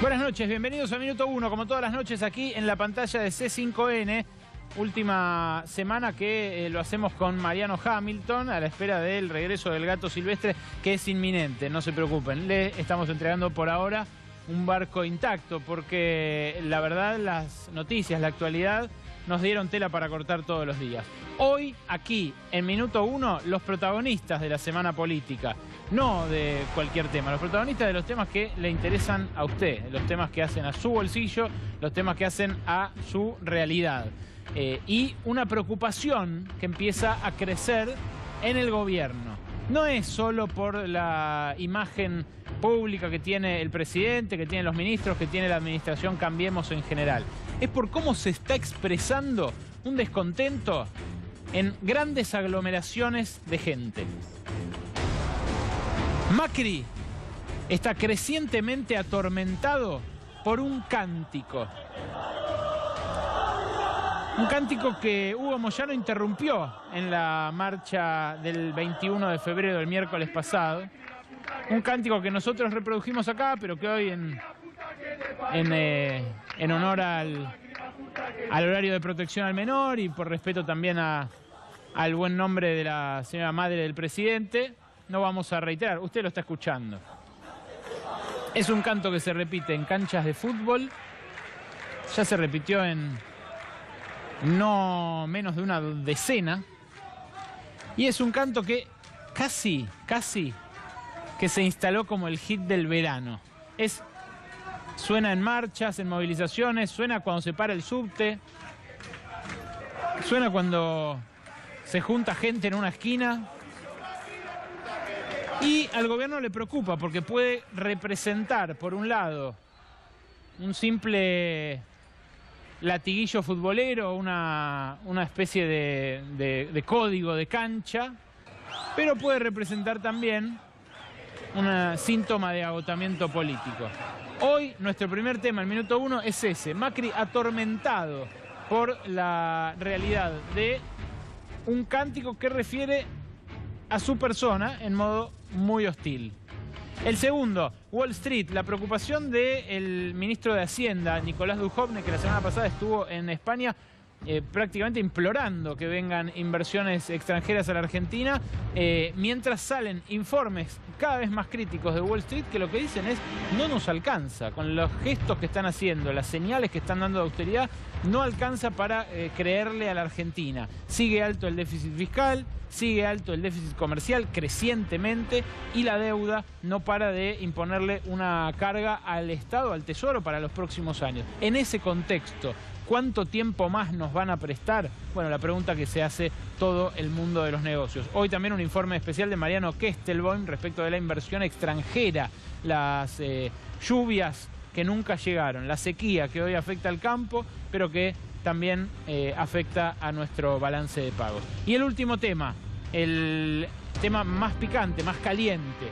Buenas noches, bienvenidos a Minuto 1, como todas las noches aquí en la pantalla de C5N. Última semana que lo hacemos con Mariano Hamilton a la espera del regreso del gato silvestre, que es inminente, no se preocupen. Le estamos entregando por ahora un barco intacto porque la verdad las noticias, la actualidad nos dieron tela para cortar todos los días. Hoy, aquí, en Minuto 1, los protagonistas de la semana política. No de cualquier tema, los protagonistas de los temas que le interesan a usted, los temas que hacen a su bolsillo, los temas que hacen a su realidad. Y una preocupación que empieza a crecer en el gobierno. No es solo por la imagen pública que tiene el presidente, que tienen los ministros, que tiene la administración Cambiemos en general. Es por cómo se está expresando un descontento en grandes aglomeraciones de gente. Macri está crecientemente atormentado por un cántico. Un cántico que Hugo Moyano interrumpió en la marcha del 21 de febrero, del miércoles pasado. Un cántico que nosotros reprodujimos acá, pero que hoy en honor al horario de protección al menor y por respeto también al buen nombre de la señora madre del presidente, no vamos a reiterar. Usted lo está escuchando. Es un canto que se repite en canchas de fútbol. Ya se repitió en no menos de una decena. Y es un canto que casi que se instaló como el hit del verano. Suena en marchas, en movilizaciones, suena cuando se para el subte, suena cuando se junta gente en una esquina. Y al gobierno le preocupa porque puede representar, por un lado, un simple latiguillo futbolero, una especie de código de cancha, pero puede representar también un síntoma de agotamiento político. Hoy nuestro primer tema, el Minuto 1, es ese. Macri atormentado por la realidad de un cántico que refiere a su persona en modo muy hostil. El segundo, Wall Street, la preocupación del ministro de Hacienda, Nicolás Dujovne, que la semana pasada estuvo en España prácticamente implorando que vengan inversiones extranjeras a la Argentina, mientras salen informes cada vez más críticos de Wall Street que lo que dicen es no nos alcanza, con los gestos que están haciendo, las señales que están dando de austeridad, no alcanza para creerle a la Argentina. Sigue alto el déficit fiscal, sigue alto el déficit comercial crecientemente y la deuda no para de imponerle una carga al Estado, al Tesoro para los próximos años. En ese contexto, ¿cuánto tiempo más nos van a prestar? Bueno, la pregunta que se hace todo el mundo de los negocios. Hoy también un informe especial de Mariano Kestelboim respecto de la inversión extranjera, las lluvias que nunca llegaron, la sequía que hoy afecta al campo, pero que también afecta a nuestro balance de pagos. Y el último tema, el tema más picante, más caliente.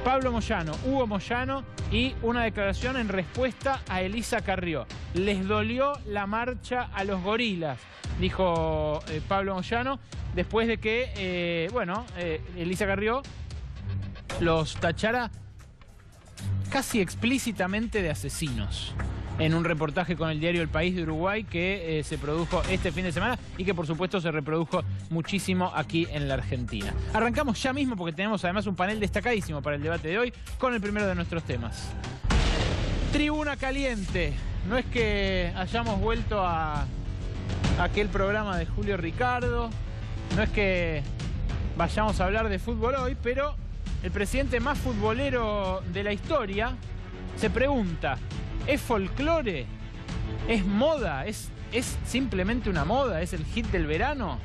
Pablo Moyano, Hugo Moyano y una declaración en respuesta a Elisa Carrió. Les dolió la marcha a los gorilas, dijo Pablo Moyano, después de que, Elisa Carrió los tachara casi explícitamente de asesinos en un reportaje con el diario El País de Uruguay que se produjo este fin de semana y que por supuesto se reprodujo muchísimo aquí en la Argentina. Arrancamos ya mismo porque tenemos además un panel destacadísimo para el debate de hoy con el primero de nuestros temas. Tribuna Caliente. No es que hayamos vuelto a aquel programa de Julio Ricardo, no es que vayamos a hablar de fútbol hoy, pero el presidente más futbolero de la historia se pregunta: ¿es folclore? ¿Es moda? ¿Es simplemente una moda? ¿Es el hit del verano?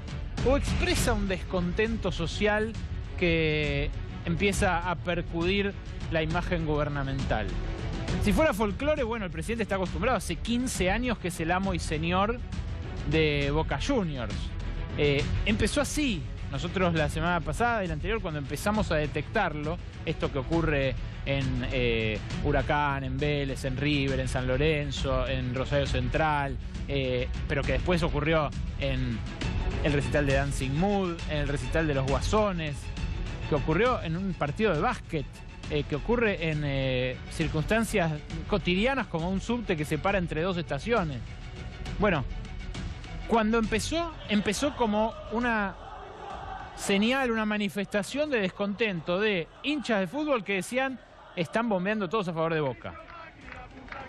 ¿O expresa un descontento social que empieza a percudir la imagen gubernamental? Si fuera folclore, bueno, el presidente está acostumbrado. Hace 15 años que es el amo y señor de Boca Juniors. Empezó así. Nosotros la semana pasada y la anterior, cuando empezamos a detectarlo, esto que ocurre en Huracán, en Vélez, en River, en San Lorenzo, en Rosario Central, pero que después ocurrió en el recital de Dancing Mood, en el recital de Los Guasones, que ocurrió en un partido de básquet que ocurre en circunstancias cotidianas como un subte que se para entre dos estaciones. Bueno, cuando empezó como una señal, una manifestación de descontento de hinchas de fútbol que decían están bombeando todos a favor de Boca.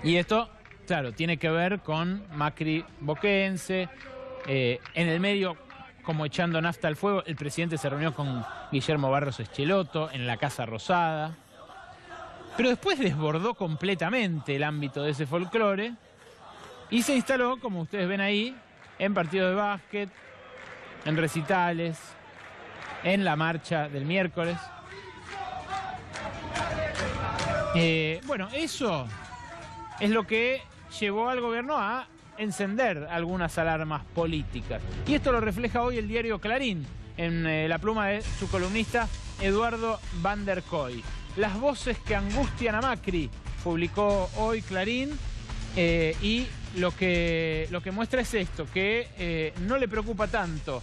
Y esto, claro, tiene que ver con Macri boquense, en el medio, como echando nafta al fuego, el presidente se reunió con Guillermo Barros Eschelotto en la Casa Rosada. Pero después desbordó completamente el ámbito de ese folclore y se instaló, como ustedes ven ahí, en partidos de básquet, en recitales, en la marcha del miércoles. Bueno, eso es lo que llevó al gobierno a encender algunas alarmas políticas. Y esto lo refleja hoy el diario Clarín, en la pluma de su columnista Eduardo Van der Kooi. Las voces que angustian a Macri, publicó hoy Clarín, y lo que muestra es esto, que no le preocupa tanto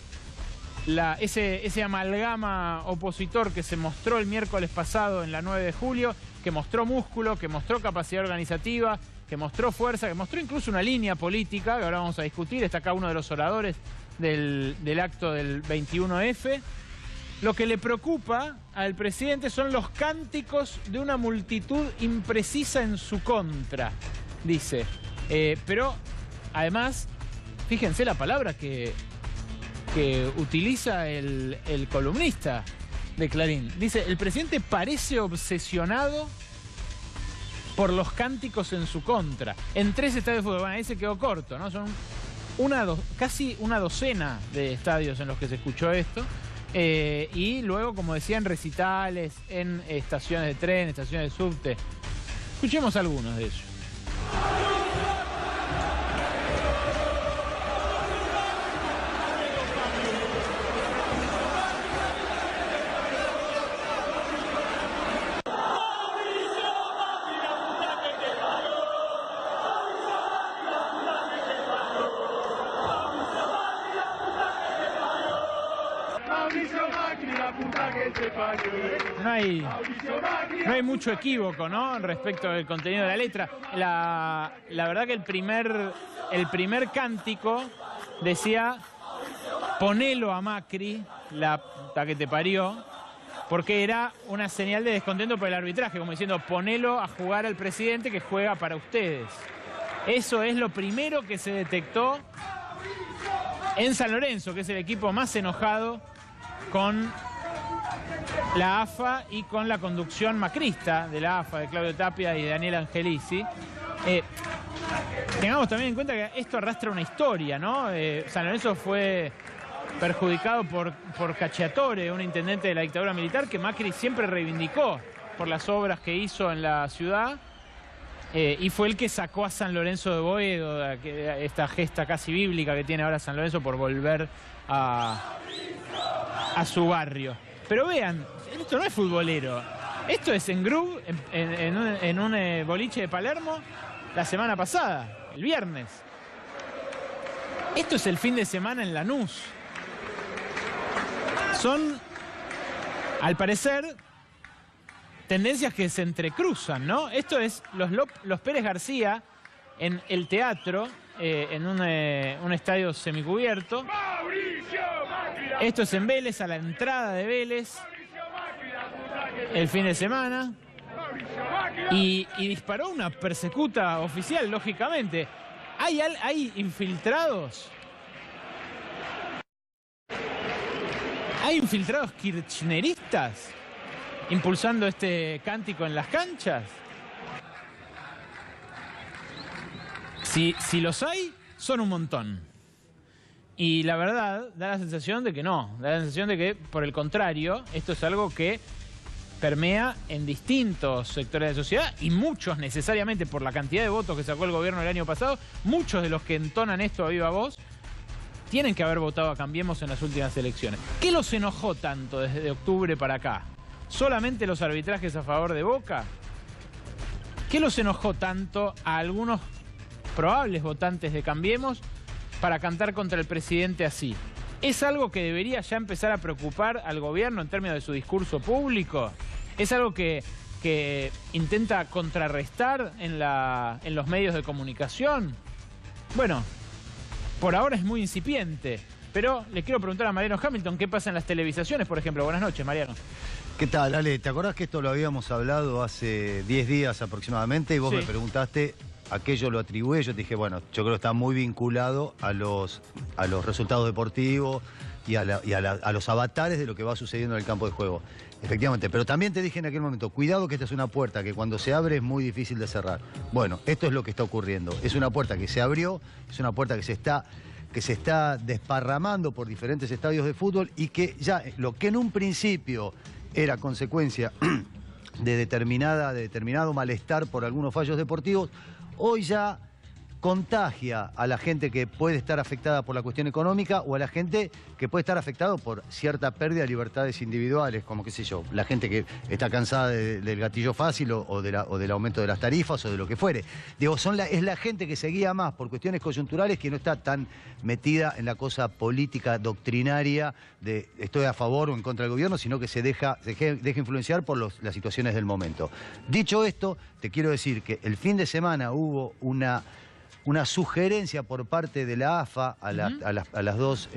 ese amalgama opositor que se mostró el miércoles pasado en la 9 de julio, que mostró músculo, que mostró capacidad organizativa, que mostró fuerza, que mostró incluso una línea política, que ahora vamos a discutir. Está acá uno de los oradores del acto del 21F. Lo que le preocupa al presidente son los cánticos de una multitud imprecisa en su contra, dice. Pero, además, fíjense la palabra que utiliza el columnista de Clarín. Dice, el presidente parece obsesionado por los cánticos en su contra. En 3 estadios de fútbol. Bueno, ahí se quedó corto, ¿no? Son casi una docena de estadios en los que se escuchó esto. Y luego, como decía, en recitales, en estaciones de tren, estaciones de subte. Escuchemos algunos de ellos. No hay mucho equívoco, ¿no?, respecto del contenido de la letra. La verdad que el primer cántico decía ponelo a Macri, la puta que te parió, porque era una señal de descontento por el arbitraje, como diciendo ponelo a jugar al presidente que juega para ustedes. Eso es lo primero que se detectó en San Lorenzo, que es el equipo más enojado con la AFA y con la conducción macrista de la AFA, de Claudio Tapia y de Daniel Angelici. Tengamos también en cuenta que esto arrastra una historia, ¿no? San Lorenzo fue perjudicado por Cacciatore, un intendente de la dictadura militar que Macri siempre reivindicó por las obras que hizo en la ciudad, y fue el que sacó a San Lorenzo de Boedo, esta gesta casi bíblica que tiene ahora San Lorenzo por volver a su barrio. Pero vean, esto no es futbolero. Esto es en groove, en un boliche de Palermo la semana pasada, el viernes. Esto es el fin de semana en Lanús. Son, al parecer, tendencias que se entrecruzan, ¿no? Esto es los Pérez García en el teatro, en un estadio semicubierto. Esto es en Vélez, a la entrada de Vélez, el fin de semana. Y disparó una persecuta oficial, lógicamente. ¿Hay infiltrados? ¿Hay infiltrados kirchneristas impulsando este cántico en las canchas? Si los hay, son un montón. Y la verdad, da la sensación de que no. Da la sensación de que, por el contrario, esto es algo que permea en distintos sectores de la sociedad, y muchos necesariamente por la cantidad de votos que sacó el gobierno el año pasado, muchos de los que entonan esto a viva voz tienen que haber votado a Cambiemos en las últimas elecciones. ¿Qué los enojó tanto desde octubre para acá? ¿Solamente los arbitrajes a favor de Boca? ¿Qué los enojó tanto a algunos probables votantes de Cambiemos para cantar contra el presidente así? ¿Es algo que debería ya empezar a preocupar al gobierno en términos de su discurso público? ¿Es algo que que intenta contrarrestar en los medios de comunicación? Bueno, por ahora es muy incipiente. Pero le quiero preguntar a Mariano Hamilton qué pasa en las televisaciones, por ejemplo. Buenas noches, Mariano. ¿Qué tal, Ale? ¿Te acordás que esto lo habíamos hablado hace 10 días aproximadamente? Y vos me preguntaste a qué yo lo atribuí. Yo te dije, bueno, yo creo que está muy vinculado a los resultados deportivos y a los avatares de lo que va sucediendo en el campo de juego. Efectivamente, pero también te dije en aquel momento, cuidado que esta es una puerta que cuando se abre es muy difícil de cerrar. Bueno, esto es lo que está ocurriendo. Es una puerta que se abrió, es una puerta que se está desparramando por diferentes estadios de fútbol y que ya lo que en un principio era consecuencia de determinado malestar por algunos fallos deportivos, hoy ya contagia a la gente que puede estar afectada por la cuestión económica o a la gente que puede estar afectada por cierta pérdida de libertades individuales, como qué sé yo, la gente que está cansada del gatillo fácil o del aumento de las tarifas o de lo que fuere. Digo, es la gente que se guía más por cuestiones coyunturales, que no está tan metida en la cosa política doctrinaria de estoy a favor o en contra del gobierno, sino que se deja influenciar por las situaciones del momento. Dicho esto, te quiero decir que el fin de semana hubo una sugerencia por parte de la AFA a las dos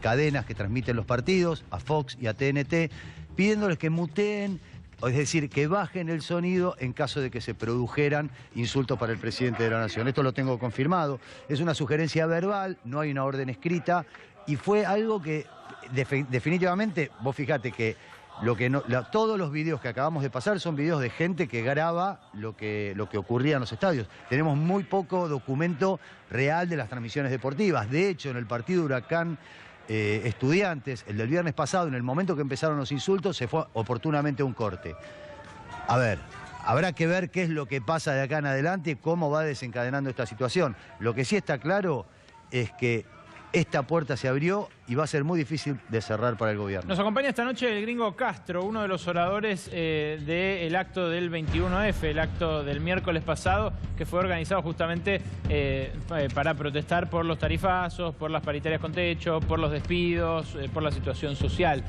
cadenas que transmiten los partidos, a Fox y a TNT, pidiéndoles que muteen, es decir, que bajen el sonido en caso de que se produjeran insultos para el presidente de la Nación. Esto lo tengo confirmado, es una sugerencia verbal, no hay una orden escrita, y fue algo que definitivamente, vos fijate que todos los videos que acabamos de pasar son videos de gente que graba lo que ocurría en los estadios. Tenemos muy poco documento real de las transmisiones deportivas. De hecho, en el partido Huracán Estudiantes, el del viernes pasado, en el momento que empezaron los insultos, se fue oportunamente un corte. A ver, habrá que ver qué es lo que pasa de acá en adelante y cómo va desencadenando esta situación. Lo que sí está claro es que esta puerta se abrió y va a ser muy difícil de cerrar para el gobierno. Nos acompaña esta noche el gringo Castro, uno de los oradores del acto del 21F, el acto del miércoles pasado, que fue organizado justamente para protestar por los tarifazos, por las paritarias con techo, por los despidos, por la situación social.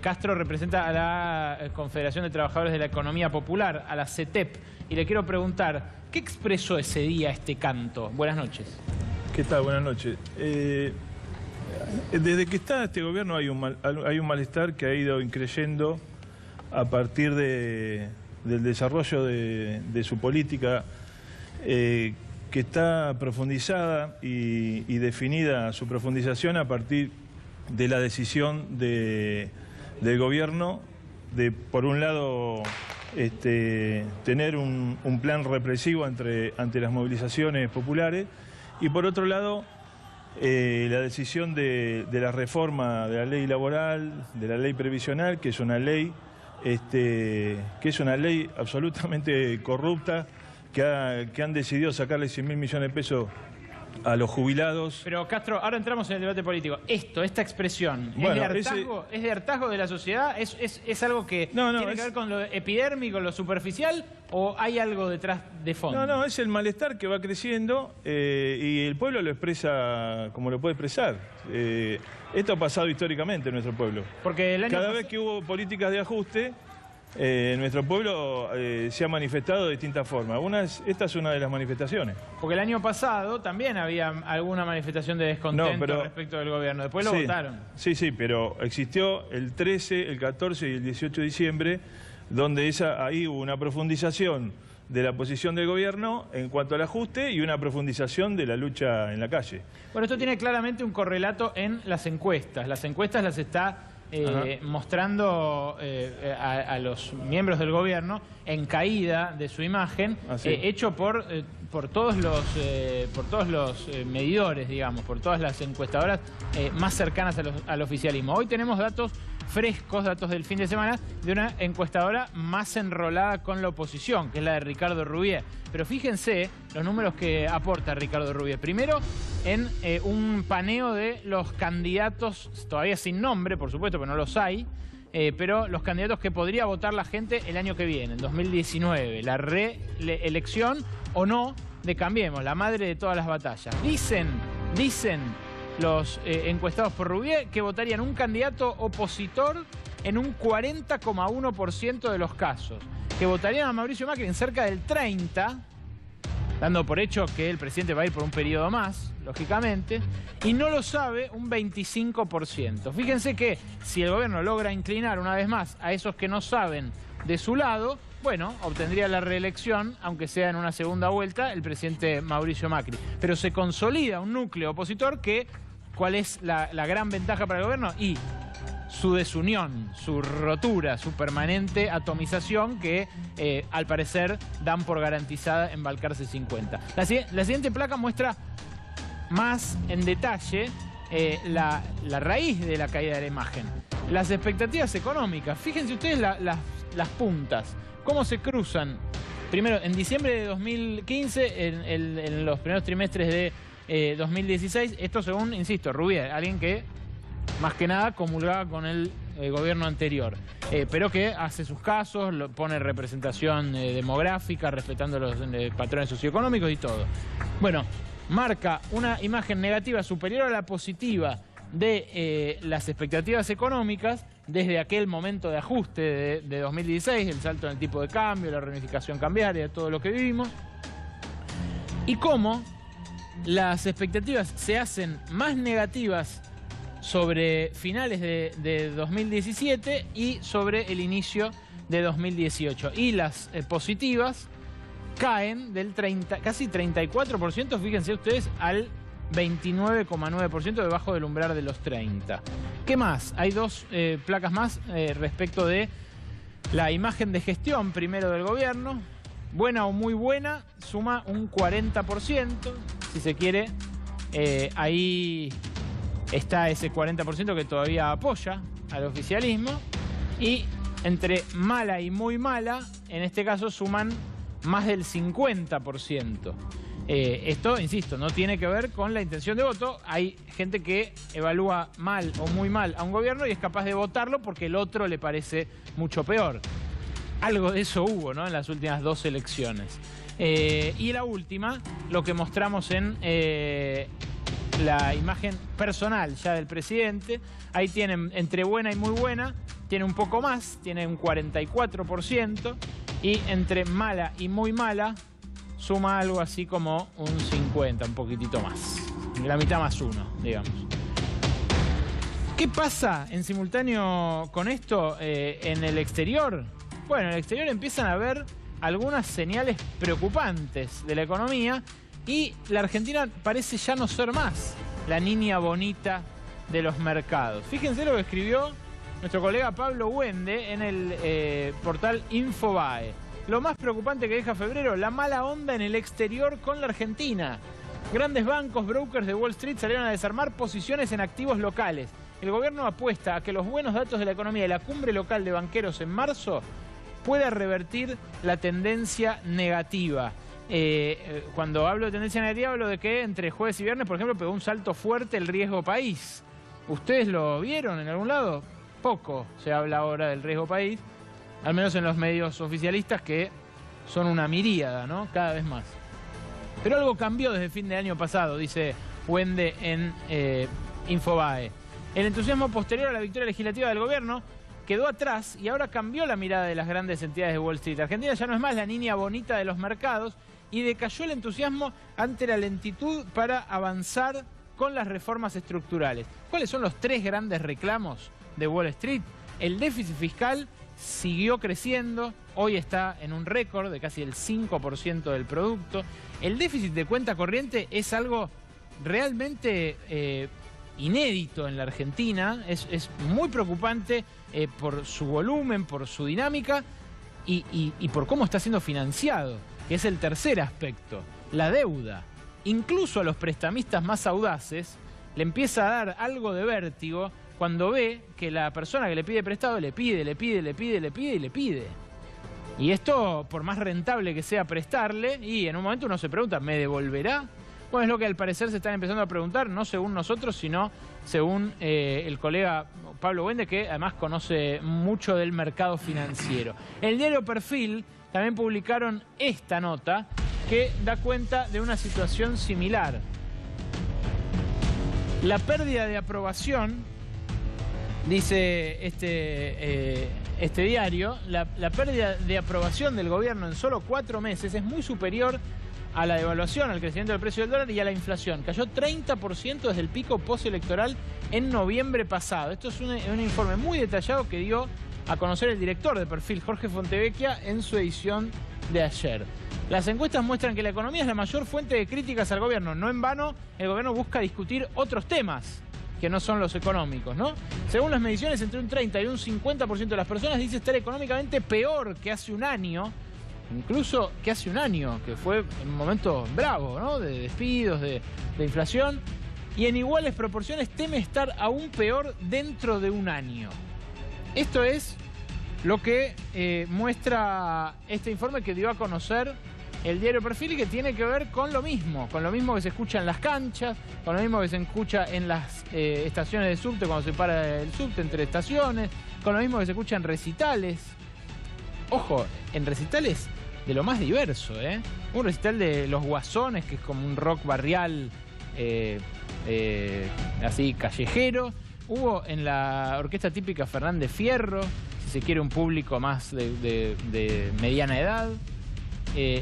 Castro representa a la Confederación de Trabajadores de la Economía Popular, a la CETEP, y le quiero preguntar, ¿qué expresó ese día este canto? Buenas noches. ¿Qué tal? Buenas noches. Desde que está este gobierno hay un malestar que ha ido increyendo a partir del desarrollo de su política, que está profundizada y definida su profundización a partir de la decisión del gobierno de, por un lado, tener un plan represivo ante las movilizaciones populares, y por otro lado, la decisión de la reforma de la ley laboral, de la ley previsional, que es una ley absolutamente corrupta, que han decidido sacarle 100.000 millones de pesos a los jubilados. Pero Castro, ahora entramos en el debate político. Esta expresión, bueno, ¿es de hartazgo de la sociedad? ¿Es algo que tiene que ver con lo epidérmico, lo superficial, o hay algo detrás de fondo? No, es el malestar que va creciendo y el pueblo lo expresa como lo puede expresar. Esto ha pasado históricamente en nuestro pueblo. Porque cada vez que hubo políticas de ajuste, nuestro pueblo se ha manifestado de distintas formas. Esta es una de las manifestaciones. Porque el año pasado también había alguna manifestación de descontento respecto del gobierno. Después lo votaron. Sí, pero existió el 13, el 14 y el 18 de diciembre, donde ahí hubo una profundización de la posición del gobierno en cuanto al ajuste y una profundización de la lucha en la calle. Bueno, esto tiene claramente un correlato en las encuestas. Las encuestas las está mostrando a los miembros del gobierno en caída de su imagen, hecho por todos los medidores, digamos, por todas las encuestadoras más cercanas al oficialismo. Hoy tenemos datos frescos, datos del fin de semana, de una encuestadora más enrolada con la oposición, que es la de Ricardo Rubier. Pero fíjense los números que aporta Ricardo Rubier. Primero, en un paneo de los candidatos, todavía sin nombre, por supuesto, pero no los hay, pero los candidatos que podría votar la gente el año que viene, en 2019, la reelección o no de Cambiemos, la madre de todas las batallas. Dicen los encuestados por Rubier que votarían un candidato opositor en un 40,1% de los casos, que votarían a Mauricio Macri en cerca del 30%, dando por hecho que el presidente va a ir por un periodo más, lógicamente, y no lo sabe un 25%. Fíjense que si el gobierno logra inclinar una vez más a esos que no saben de su lado, bueno, obtendría la reelección, aunque sea en una segunda vuelta, el presidente Mauricio Macri. Pero se consolida un núcleo opositor que, ¿cuál es la gran ventaja para el gobierno? Y su desunión, su rotura, su permanente atomización que al parecer dan por garantizada en Balcarce 50. La siguiente placa muestra más en detalle la raíz de la caída de la imagen. Las expectativas económicas. Fíjense ustedes las puntas, cómo se cruzan. Primero, en diciembre de 2015, en los primeros trimestres de 2016, esto según, insisto, Rouvier, alguien que más que nada comulgaba con el gobierno anterior, pero que hace sus casos, pone representación demográfica, respetando los patrones socioeconómicos y todo. Bueno, marca una imagen negativa superior a la positiva de las expectativas económicas desde aquel momento de ajuste de 2016, el salto en el tipo de cambio, la reunificación cambiaria, todo lo que vivimos, y cómo las expectativas se hacen más negativas sobre finales de 2017 y sobre el inicio de 2018. Y las positivas caen del casi 34%, fíjense ustedes, al 29,9%, debajo del umbral de los 30. ¿Qué más? Hay dos placas más respecto de la imagen de gestión primero del gobierno. Buena o muy buena, suma un 40%, si se quiere. Ahí está ese 40% que todavía apoya al oficialismo. Y entre mala y muy mala, en este caso suman más del 50%. Esto, insisto, no tiene que ver con la intención de voto. Hay gente que evalúa mal o muy mal a un gobierno y es capaz de votarlo porque el otro le parece mucho peor. Algo de eso hubo, ¿no?, en las últimas dos elecciones. Y la última, lo que mostramos en la imagen personal ya del presidente. Ahí tienen entre buena y muy buena, tiene un poco más, tiene un 44%, y entre mala y muy mala suma algo así como un 50, un poquitito más. La mitad más uno, digamos. ¿Qué pasa en simultáneo con esto en el exterior? Bueno, en el exterior empiezan a haber algunas señales preocupantes de la economía y la Argentina parece ya no ser más la niña bonita de los mercados. Fíjense lo que escribió nuestro colega Pablo Wende en el portal Infobae. Lo más preocupante que deja febrero, la mala onda en el exterior con la Argentina. Grandes bancos, brokers de Wall Street salieron a desarmar posiciones en activos locales. El gobierno apuesta a que los buenos datos de la economía y la cumbre local de banqueros en marzo pueda revertir la tendencia negativa. Cuando hablo de tendencia negativa, hablo de que entre jueves y viernes, por ejemplo, pegó un salto fuerte el riesgo país. ¿Ustedes lo vieron en algún lado? Poco se habla ahora del riesgo país, al menos en los medios oficialistas, que son una miríada, ¿no?, cada vez más. Pero algo cambió desde el fin de año pasado, dice Wende en Infobae. El entusiasmo posterior a la victoria legislativa del gobierno quedó atrás y ahora cambió la mirada de las grandes entidades de Wall Street. Argentina ya no es más la niña bonita de los mercados y decayó el entusiasmo ante la lentitud para avanzar con las reformas estructurales. ¿Cuáles son los tres grandes reclamos de Wall Street? El déficit fiscal siguió creciendo, hoy está en un récord de casi el 5% del producto. El déficit de cuenta corriente es algo realmente inédito en la Argentina, es muy preocupante por su volumen, por su dinámica y por cómo está siendo financiado, que es el tercer aspecto, la deuda. Incluso a los prestamistas más audaces le empieza a dar algo de vértigo cuando ve que la persona que le pide prestado le pide. Y esto, por más rentable que sea prestarle, y en un momento uno se pregunta, ¿me devolverá? Bueno, es lo que al parecer se están empezando a preguntar, no según nosotros, sino según el colega Pablo Wende, que además conoce mucho del mercado financiero. En el diario Perfil también publicaron esta nota que da cuenta de una situación similar. La pérdida de aprobación Dice este diario, la pérdida de aprobación del gobierno en solo 4 meses es muy superior a la devaluación, al crecimiento del precio del dólar y a la inflación. Cayó 30% desde el pico postelectoral en noviembre pasado. Esto es un informe muy detallado que dio a conocer el director de Perfil, Jorge Fontevecchia, en su edición de ayer. Las encuestas muestran que la economía es la mayor fuente de críticas al gobierno. No en vano, el gobierno busca discutir otros temas que no son los económicos, ¿no? Según las mediciones, entre un 30 y un 50% de las personas dice estar económicamente peor que hace un año, incluso que hace un año, que fue un momento bravo, ¿no? De despidos, de inflación, y en iguales proporciones teme estar aún peor dentro de un año. Esto es lo que muestra este informe que dio a conocer el diario Perfil y que tiene que ver con lo mismo que se escucha en las canchas, con lo mismo que se escucha en las estaciones de subte cuando se para el subte entre estaciones, con lo mismo que se escucha en recitales. Ojo, en recitales de lo más diverso, ¿eh? Un recital de Los Guasones, que es como un rock barrial, así callejero. Hubo en la orquesta típica Fernández Fierro, si se quiere un público más de mediana edad.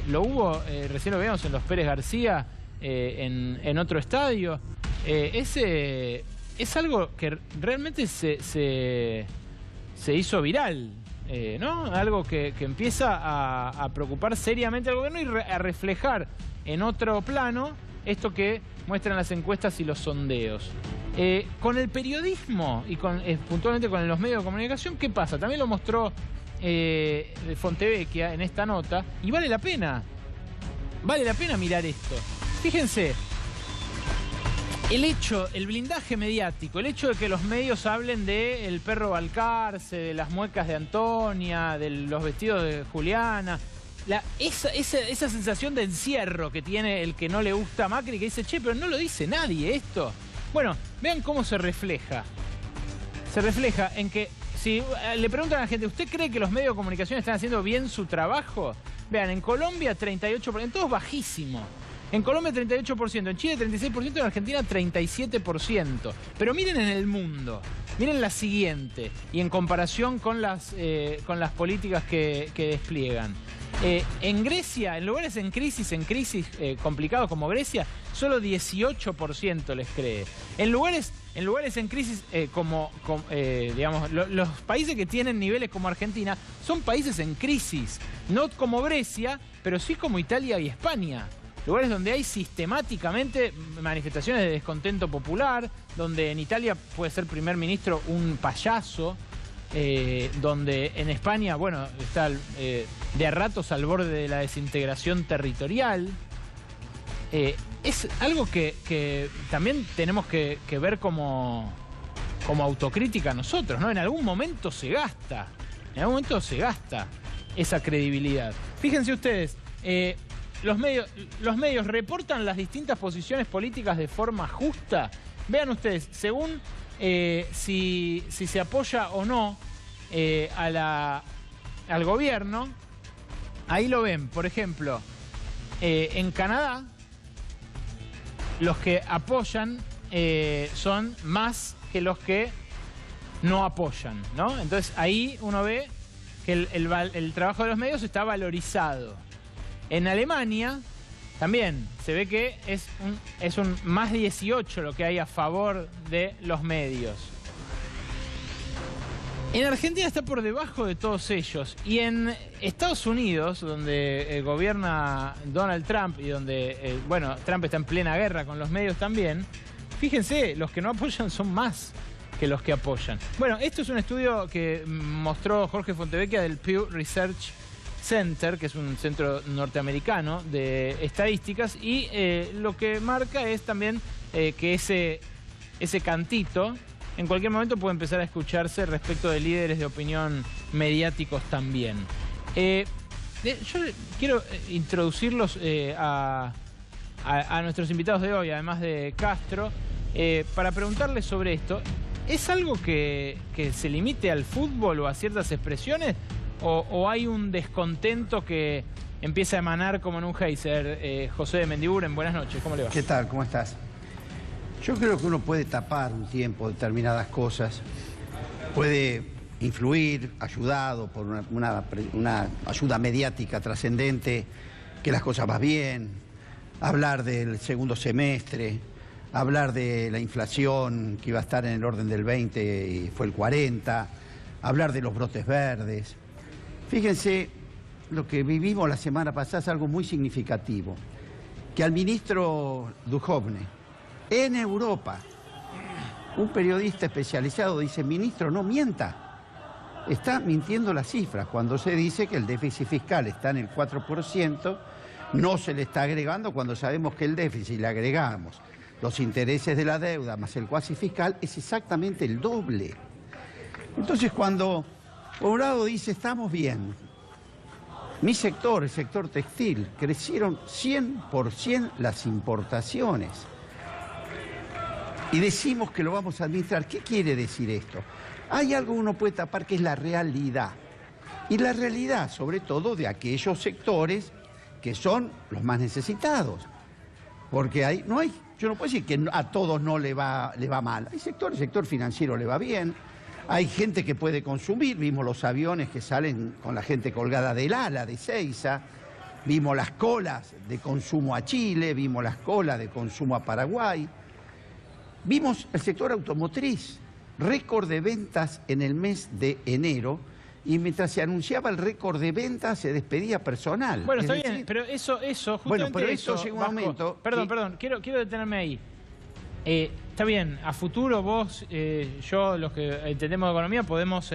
Lo hubo, recién lo vimos en los Pérez García, en otro estadio. Es algo que realmente se hizo viral, ¿no? Algo que empieza a preocupar seriamente al gobierno y a reflejar en otro plano esto que muestran las encuestas y los sondeos. Con el periodismo y puntualmente con los medios de comunicación, ¿qué pasa? También lo mostró Fontevecchia en esta nota, y vale la pena mirar esto. Fíjense, el blindaje mediático, el hecho de que los medios hablen de el perro Balcarce, de las muecas de Antonia, de los vestidos de Juliana, esa sensación de encierro que tiene el que no le gusta a Macri, que dice, che, pero no lo dice nadie esto. Bueno, vean cómo se refleja. Se refleja en que si le preguntan a la gente, ¿usted cree que los medios de comunicación están haciendo bien su trabajo? Vean, en Colombia 38%, todo es bajísimo. En Colombia 38%, en Chile 36%, en Argentina 37%. Pero miren en el mundo, miren la siguiente, y en comparación con las políticas que despliegan. En Grecia, en lugares en crisis complicados como Grecia, solo 18% les cree. En lugares en crisis digamos, los países que tienen niveles como Argentina son países en crisis, no como Grecia, pero sí como Italia y España. Lugares donde hay sistemáticamente manifestaciones de descontento popular, donde en Italia puede ser primer ministro un payaso, donde en España, bueno, está de a ratos al borde de la desintegración territorial. Es algo que también tenemos que ver como autocrítica nosotros, ¿no? En algún momento se gasta esa credibilidad. Fíjense ustedes, los medios reportan las distintas posiciones políticas de forma justa. Vean ustedes, según si se apoya o no al gobierno, ahí lo ven. Por ejemplo, en Canadá, los que apoyan son más que los que no apoyan, ¿no? Entonces ahí uno ve que el trabajo de los medios está valorizado. En Alemania también se ve que es un más 18 lo que hay a favor de los medios. En Argentina está por debajo de todos ellos. Y en Estados Unidos, donde gobierna Donald Trump y donde, Trump está en plena guerra con los medios también, fíjense, los que no apoyan son más que los que apoyan. Bueno, esto es un estudio que mostró Jorge Fontevecchia del Pew Research Center, que es un centro norteamericano de estadísticas, y lo que marca es también que ese cantito en cualquier momento puede empezar a escucharse respecto de líderes de opinión mediáticos también. Yo quiero introducirlos a nuestros invitados de hoy, además de Castro, para preguntarles sobre esto. ¿Es algo que se limite al fútbol o a ciertas expresiones? ¿O hay un descontento que empieza a emanar como en un geyser? José de Mendiguren, buenas noches, ¿cómo le va? ¿Qué tal? ¿Cómo estás? Yo creo que uno puede tapar un tiempo determinadas cosas, puede influir, ayudado por una ayuda mediática trascendente, que las cosas van bien, hablar del segundo semestre, hablar de la inflación que iba a estar en el orden del 20 y fue el 40, hablar de los brotes verdes. Fíjense, lo que vivimos la semana pasada es algo muy significativo, que al ministro Duhovne, en Europa, un periodista especializado dice: ministro, no mienta. Está mintiendo las cifras cuando se dice que el déficit fiscal está en el 4%, no se le está agregando cuando sabemos que el déficit le agregamos los intereses de la deuda más el cuasi fiscal, es exactamente el doble. Entonces, cuando por un lado dice estamos bien, mi sector, el sector textil, crecieron 100% las importaciones. Y decimos que lo vamos a administrar. ¿Qué quiere decir esto? Hay algo que uno puede tapar, que es la realidad. Y la realidad, sobre todo, de aquellos sectores que son los más necesitados. Porque yo no puedo decir que a todos no le va mal. Hay sectores, el sector financiero le va bien. Hay gente que puede consumir. Vimos los aviones que salen con la gente colgada del ala, de Ezeiza. Vimos las colas de consumo a Chile. Vimos las colas de consumo a Paraguay. Vimos el sector automotriz, récord de ventas en el mes de enero, y mientras se anunciaba el récord de ventas se despedía personal. Bueno, está bien, pero eso, justamente bueno, pero eso, llega un Vasco, momento... Perdón, quiero detenerme ahí. Está bien, a futuro vos, yo, los que entendemos de economía, podemos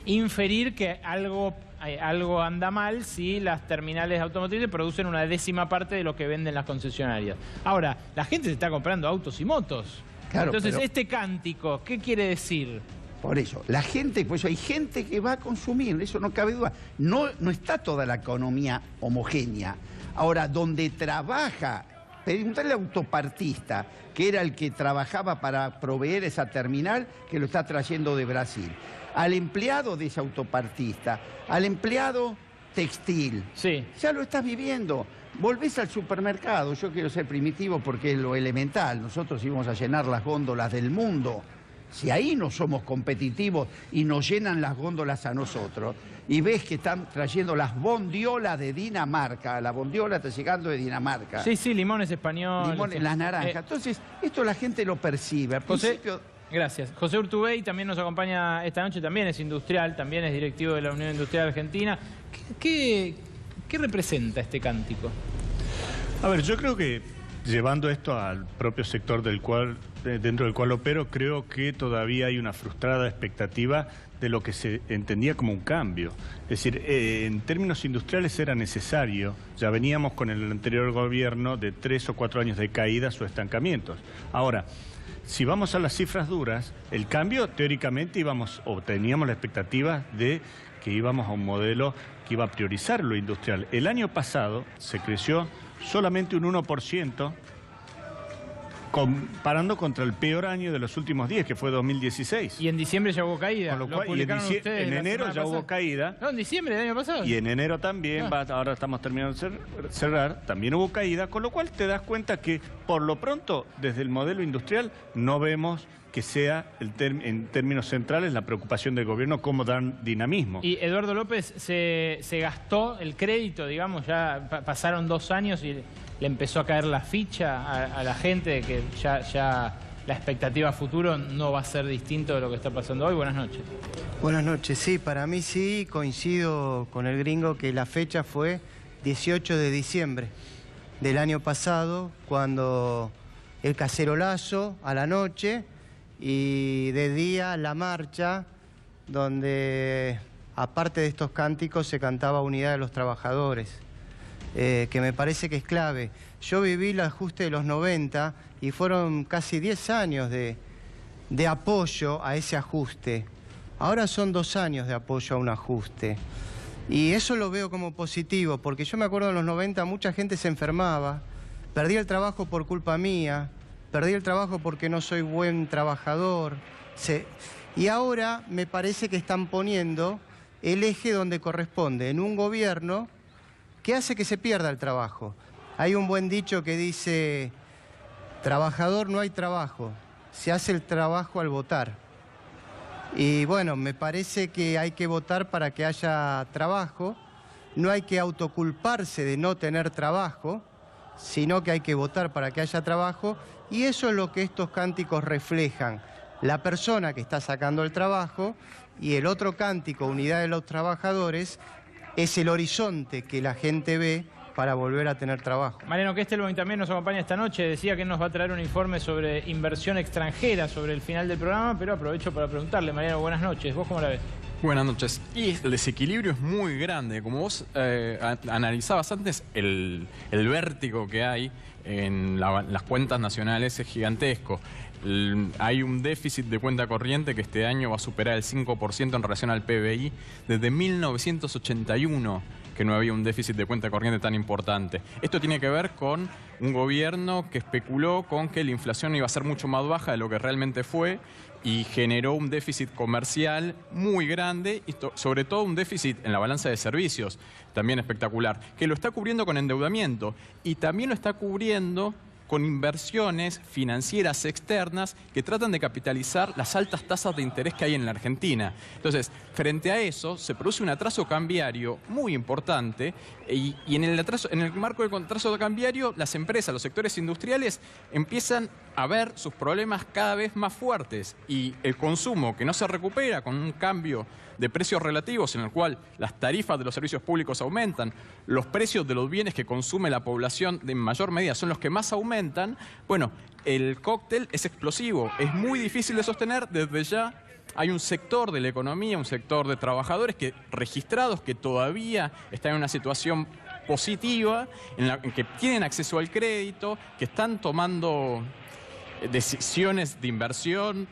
inferir que algo anda mal si las terminales automotrices producen una décima parte de lo que venden las concesionarias. Ahora, la gente se está comprando autos y motos. Claro, entonces, este cántico, ¿qué quiere decir? Por eso, la gente, pues hay gente que va a consumir, eso no cabe duda. No está toda la economía homogénea. Ahora, donde trabaja, preguntarle al autopartista, que era el que trabajaba para proveer esa terminal, que lo está trayendo de Brasil, al empleado de ese autopartista, al empleado textil, sí, ya lo estás viviendo. Volvés al supermercado, yo quiero ser primitivo porque es lo elemental, nosotros íbamos a llenar las góndolas del mundo. Si ahí no somos competitivos y nos llenan las góndolas a nosotros, y ves que están trayendo las bondiolas de Dinamarca, la bondiola está llegando de Dinamarca. Sí, limones españoles. Limones, las naranjas. Entonces, esto la gente lo percibe. Al principio... Gracias. José Urtubey también nos acompaña esta noche, también es industrial, también es directivo de la Unión Industrial Argentina. ¿Qué representa este cántico? A ver, yo creo que llevando esto al propio sector dentro del cual opero, creo que todavía hay una frustrada expectativa de lo que se entendía como un cambio. Es decir, en términos industriales era necesario, ya veníamos con el anterior gobierno de 3 o 4 años de caídas o estancamientos. Ahora, si vamos a las cifras duras, el cambio teóricamente teníamos la expectativa de que íbamos a un modelo que iba a priorizar lo industrial. El año pasado se creció solamente un 1%, comparando contra el peor año de los últimos 10, que fue 2016. Y en diciembre ya hubo caída. Con lo cual, en enero ya hubo caída. No, en diciembre del año pasado. Y en enero también, ahora estamos terminando de cerrar, también hubo caída, con lo cual te das cuenta que, por lo pronto, desde el modelo industrial, no vemos que sea, en términos centrales, la preocupación del gobierno cómo dar dinamismo. Y Eduardo López se gastó el crédito, digamos, ya pasaron 2 años y le empezó a caer la ficha a la gente de que ya la expectativa a futuro no va a ser distinto de lo que está pasando hoy. Buenas noches. Buenas noches. Sí, para mí sí, coincido con el gringo que la fecha fue 18 de diciembre del año pasado, cuando el cacerolazo a la noche y de día la marcha, donde aparte de estos cánticos se cantaba Unidad de los Trabajadores, que me parece que es clave. Yo viví el ajuste de los 90 y fueron casi 10 años de apoyo a ese ajuste. Ahora son 2 años de apoyo a un ajuste. Y eso lo veo como positivo, porque yo me acuerdo en los 90 mucha gente se enfermaba, perdí el trabajo por culpa mía, perdí el trabajo porque no soy buen trabajador. Y ahora me parece que están poniendo el eje donde corresponde, en un gobierno que hace que se pierda el trabajo. Hay un buen dicho que dice: trabajador no hay trabajo, se hace el trabajo al votar. Y bueno, me parece que hay que votar para que haya trabajo. No hay que autoculparse de no tener trabajo, sino que hay que votar para que haya trabajo. Y eso es lo que estos cánticos reflejan. La persona que está sacando el trabajo y el otro cántico, Unidad de los Trabajadores, es el horizonte que la gente ve para volver a tener trabajo. Mariano Kestelboim también nos acompaña esta noche. Decía que nos va a traer un informe sobre inversión extranjera sobre el final del programa, pero aprovecho para preguntarle. Mariano, buenas noches. ¿Vos cómo la ves? Buenas noches. Y el desequilibrio es muy grande. Como vos analizabas antes, el vértigo que hay en las cuentas nacionales es gigantesco. Hay un déficit de cuenta corriente que este año va a superar el 5% en relación al PBI. Desde 1981 que no había un déficit de cuenta corriente tan importante. Esto tiene que ver con un gobierno que especuló con que la inflación iba a ser mucho más baja de lo que realmente fue y generó un déficit comercial muy grande y sobre todo un déficit en la balanza de servicios, también espectacular, que lo está cubriendo con endeudamiento y también lo está cubriendo con inversiones financieras externas que tratan de capitalizar las altas tasas de interés que hay en la Argentina. Entonces, frente a eso, se produce un atraso cambiario muy importante y en el marco del atraso cambiario, las empresas, los sectores industriales empiezan a ver sus problemas cada vez más fuertes y el consumo que no se recupera con un cambio de precios relativos en el cual las tarifas de los servicios públicos aumentan, los precios de los bienes que consume la población en mayor medida son los que más aumentan, bueno, el cóctel es explosivo, es muy difícil de sostener. Desde ya hay un sector de la economía, un sector de trabajadores registrados que todavía están en una situación positiva, en que tienen acceso al crédito, que están tomando decisiones de inversión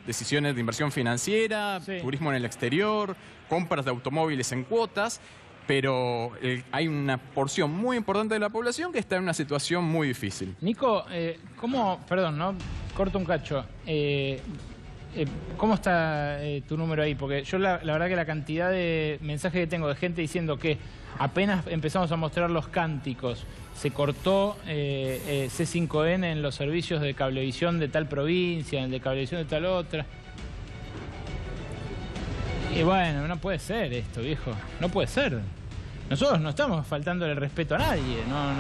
financiera, sí, turismo en el exterior, compras de automóviles en cuotas, pero hay una porción muy importante de la población que está en una situación muy difícil. Nico, ¿cómo, perdón, no, corto un cacho, ¿cómo está tu número ahí? Porque yo la verdad que la cantidad de mensajes que tengo de gente diciendo que apenas empezamos a mostrar los cánticos, se cortó C5N en los servicios de cablevisión de tal provincia, en el de cablevisión de tal otra. Y bueno, no puede ser esto, viejo. No puede ser. Nosotros no estamos faltándole el respeto a nadie. No.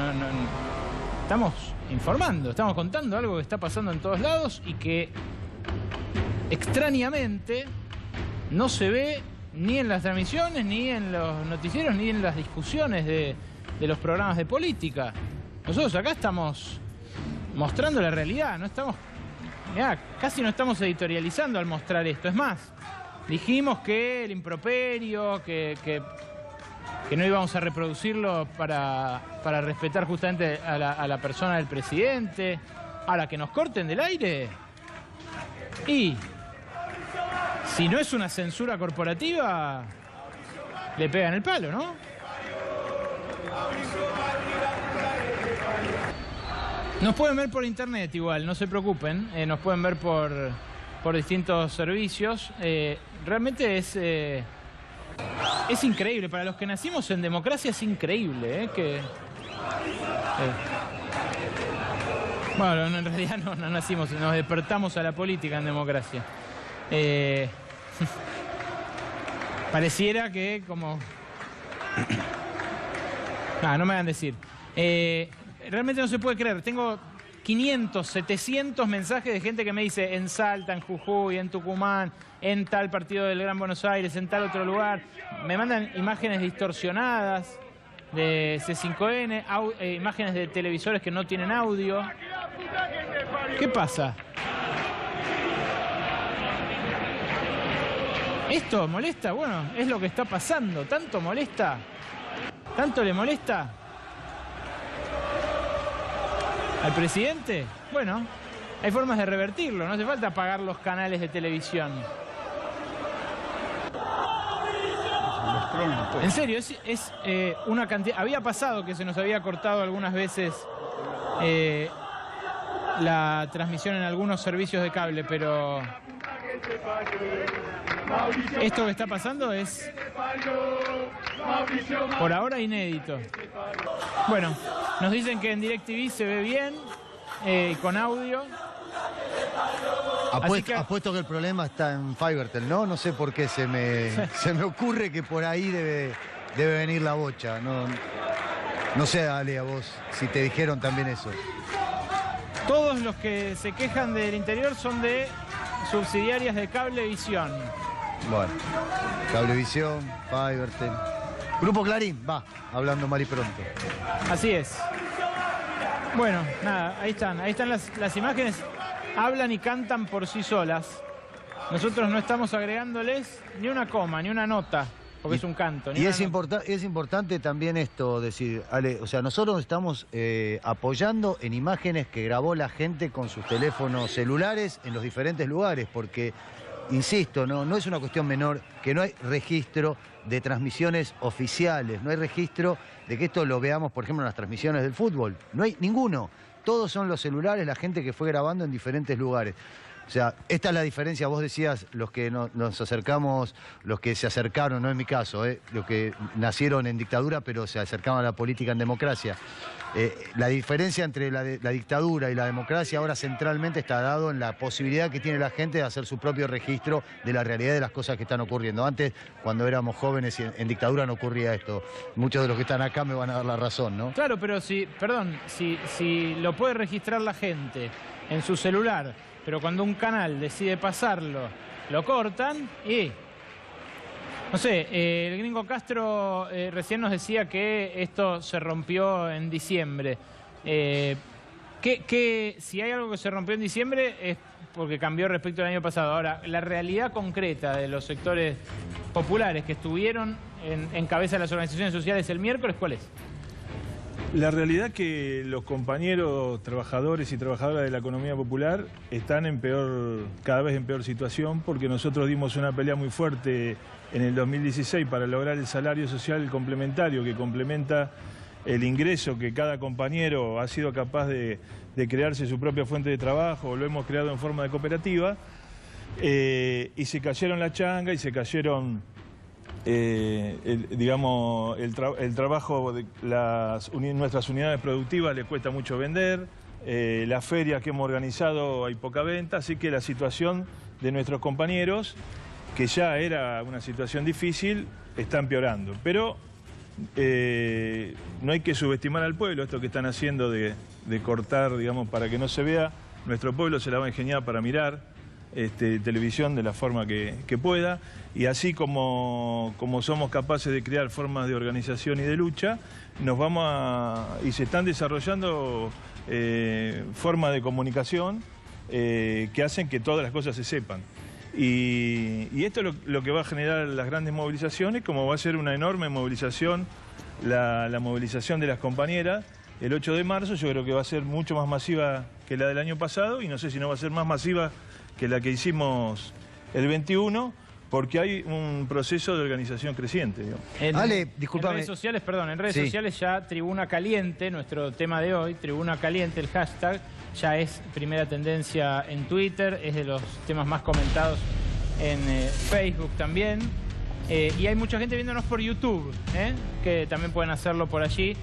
Estamos informando, estamos contando algo que está pasando en todos lados y que extrañamente no se ve ni en las transmisiones, ni en los noticieros, ni en las discusiones de los programas de política. Nosotros acá estamos mostrando la realidad, no estamos, mirá, casi no estamos editorializando al mostrar esto. Es más, dijimos que el improperio, que no íbamos a reproducirlo para respetar justamente a la persona del presidente. Ahora, que nos corten del aire. Y si no es una censura corporativa, le pegan el palo, ¿no? Nos pueden ver por internet igual, no se preocupen. Nos pueden ver por distintos servicios. Realmente es increíble. Para los que nacimos en democracia es increíble, bueno, en realidad no nacimos, nos despertamos a la política en democracia. Pareciera que como... no me hagan decir. Realmente no se puede creer. Tengo 500, 700 mensajes de gente que me dice en Salta, en Jujuy, en Tucumán, en tal partido del Gran Buenos Aires, en tal otro lugar. Me mandan imágenes distorsionadas de C5N, imágenes de televisores que no tienen audio. ¿Qué pasa? ¿Esto molesta? Bueno, es lo que está pasando. ¿Tanto molesta? ¿Tanto le molesta al presidente? Bueno, hay formas de revertirlo. No hace falta apagar los canales de televisión. En serio, es una cantidad... Había pasado que se nos había cortado algunas veces la transmisión en algunos servicios de cable, pero esto que está pasando es por ahora inédito. Bueno, nos dicen que en DirecTV se ve bien, con audio. Apuesto que el problema está en Fivertel, ¿no? No sé por qué se me ocurre que por ahí debe venir la bocha. No sé, Ale, a vos, si te dijeron también eso. Todos los que se quejan del interior son de subsidiarias de Cablevisión. Bueno, Cablevisión, Fivertel. Grupo Clarín, va, hablando mal y pronto. Así es. Bueno, nada, ahí están las imágenes. Hablan y cantan por sí solas. Nosotros no estamos agregándoles ni una coma, ni una nota, porque es un canto. Y es importante también esto, decir, Ale, o sea, nosotros estamos apoyando en imágenes que grabó la gente con sus teléfonos celulares en los diferentes lugares, porque, insisto, no es una cuestión menor que no hay registro de transmisiones oficiales, no hay registro de que esto lo veamos, por ejemplo, en las transmisiones del fútbol. No hay ninguno. Todos son los celulares, la gente que fue grabando en diferentes lugares. O sea, esta es la diferencia, vos decías, los que nos acercamos, los que se acercaron, no en mi caso, los que nacieron en dictadura pero se acercaban a la política en democracia. La diferencia entre la dictadura y la democracia ahora centralmente está dado en la posibilidad que tiene la gente de hacer su propio registro de la realidad de las cosas que están ocurriendo. Antes, cuando éramos jóvenes y en dictadura no ocurría esto. Muchos de los que están acá me van a dar la razón, ¿no? Claro, pero si lo puede registrar la gente en su celular, pero cuando un canal decide pasarlo, lo cortan y... No sé, el gringo Castro recién nos decía que esto se rompió en diciembre. Si hay algo que se rompió en diciembre es porque cambió respecto al año pasado. Ahora, la realidad concreta de los sectores populares que estuvieron en cabeza de las organizaciones sociales el miércoles, ¿cuál es? La realidad que los compañeros trabajadores y trabajadoras de la economía popular están cada vez en peor situación, porque nosotros dimos una pelea muy fuerte en el 2016 para lograr el salario social complementario que complementa el ingreso que cada compañero ha sido capaz de crearse su propia fuente de trabajo, lo hemos creado en forma de cooperativa, y se cayeron la changa y se cayeron... el trabajo de nuestras unidades productivas les cuesta mucho vender, las ferias que hemos organizado hay poca venta, así que la situación de nuestros compañeros, que ya era una situación difícil, está empeorando. Pero no hay que subestimar al pueblo, esto que están haciendo de cortar, digamos, para que no se vea. Nuestro pueblo se la va a ingeniar para mirar televisión de la forma que pueda, y así como somos capaces de crear formas de organización y de lucha, y se están desarrollando formas de comunicación que hacen que todas las cosas se sepan. Y esto es lo que va a generar las grandes movilizaciones, como va a ser una enorme movilización, la movilización de las compañeras. El 8 de marzo yo creo que va a ser mucho más masiva que la del año pasado, y no sé si no va a ser más masiva que la que hicimos el 21, porque hay un proceso de organización creciente. Ale, discúlpame. En redes sociales ya Tribuna Caliente, nuestro tema de hoy, Tribuna Caliente, el hashtag, ya es primera tendencia en Twitter, es de los temas más comentados en Facebook también. Y hay mucha gente viéndonos por YouTube, que también pueden hacerlo por allí.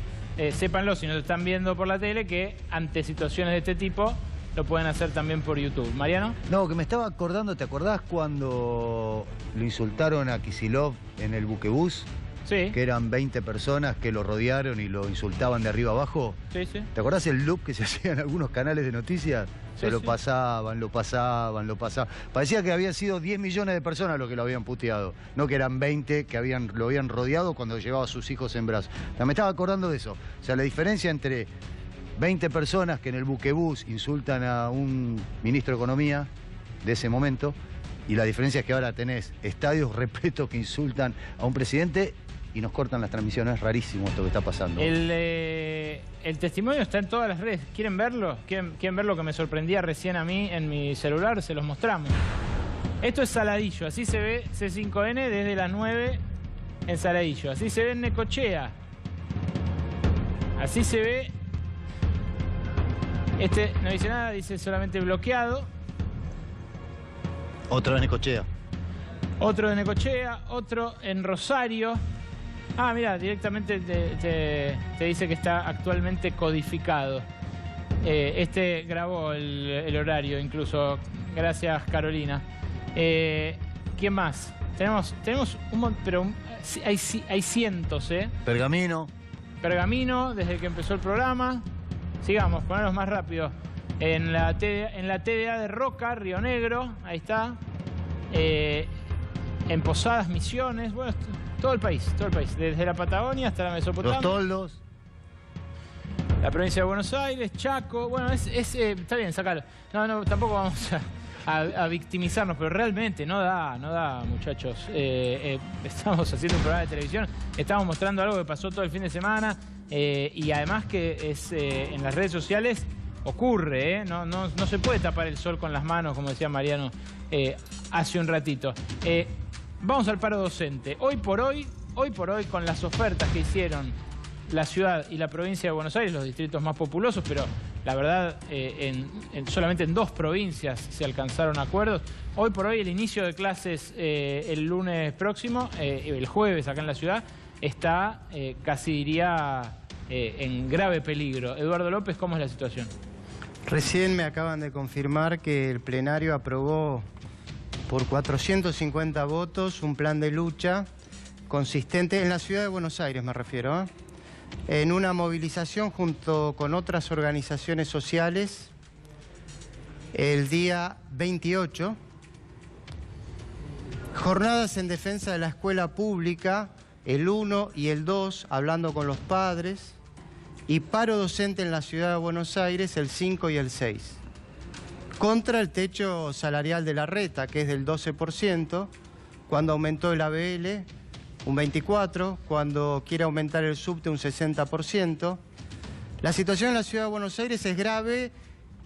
Sépanlo, si nos están viendo por la tele, que ante situaciones de este tipo lo pueden hacer también por YouTube. ¿Mariano? No, que me estaba acordando, ¿te acordás cuando lo insultaron a Kicillof en el buquebús? Sí. Que eran 20 personas que lo rodearon y lo insultaban de arriba abajo. Sí, sí. ¿Te acordás el loop que se hacía en algunos canales de noticias? Sí, lo pasaban. Parecía que habían sido 10 millones de personas los que lo habían puteado. No que eran 20 que lo habían rodeado cuando llevaba a sus hijos en brazos. Me estaba acordando de eso. O sea, la diferencia entre 20 personas que en el buquebús insultan a un ministro de Economía de ese momento, y la diferencia es que ahora tenés estadios repletos que insultan a un presidente y nos cortan las transmisiones. Es rarísimo esto que está pasando. El testimonio está en todas las redes. ¿Quieren verlo? ¿Quieren ver lo que me sorprendía recién a mí en mi celular? Se los mostramos. Esto es Saladillo. Así se ve C5N desde las 9 en Saladillo. Así se ve en Necochea. Así se ve. Este no dice nada, dice solamente bloqueado. Otro de Necochea. Otro de Necochea, otro en Rosario. Mira, directamente te dice que está actualmente codificado. Este grabó el horario incluso. Gracias, Carolina. ¿Quién más? Tenemos un montón, pero hay cientos, ¿eh? Pergamino. Pergamino, desde que empezó el programa. Sigamos, ponerlos más rápido. En la TDA de Roca, Río Negro, ahí está. En Posadas, Misiones, bueno, todo el país, desde la Patagonia hasta la Mesopotamia. Los Toldos. La provincia de Buenos Aires, Chaco, bueno, está bien, sacalo. No, tampoco vamos a victimizarnos, pero realmente no da, muchachos. Estamos haciendo un programa de televisión, estamos mostrando algo que pasó todo el fin de semana y además que en las redes sociales ocurre, no se puede tapar el sol con las manos, como decía Mariano hace un ratito. Vamos al paro docente. Hoy por hoy, con las ofertas que hicieron la ciudad y la provincia de Buenos Aires, los distritos más populosos, pero la verdad solamente en 2 provincias se alcanzaron acuerdos. Hoy por hoy el inicio de clases el lunes próximo, el jueves acá en la ciudad, está casi diría en grave peligro. Eduardo López, ¿cómo es la situación? Recién me acaban de confirmar que el plenario aprobó por 450 votos un plan de lucha consistente en la ciudad de Buenos Aires, me refiero, en una movilización junto con otras organizaciones sociales el día 28. Jornadas en defensa de la escuela pública, el 1 y el 2, hablando con los padres, y paro docente en la ciudad de Buenos Aires el 5 y el 6. Contra el techo salarial de la reta, que es del 12%, cuando aumentó el ABL un 24%, cuando quiere aumentar el subte un 60%. La situación en la ciudad de Buenos Aires es grave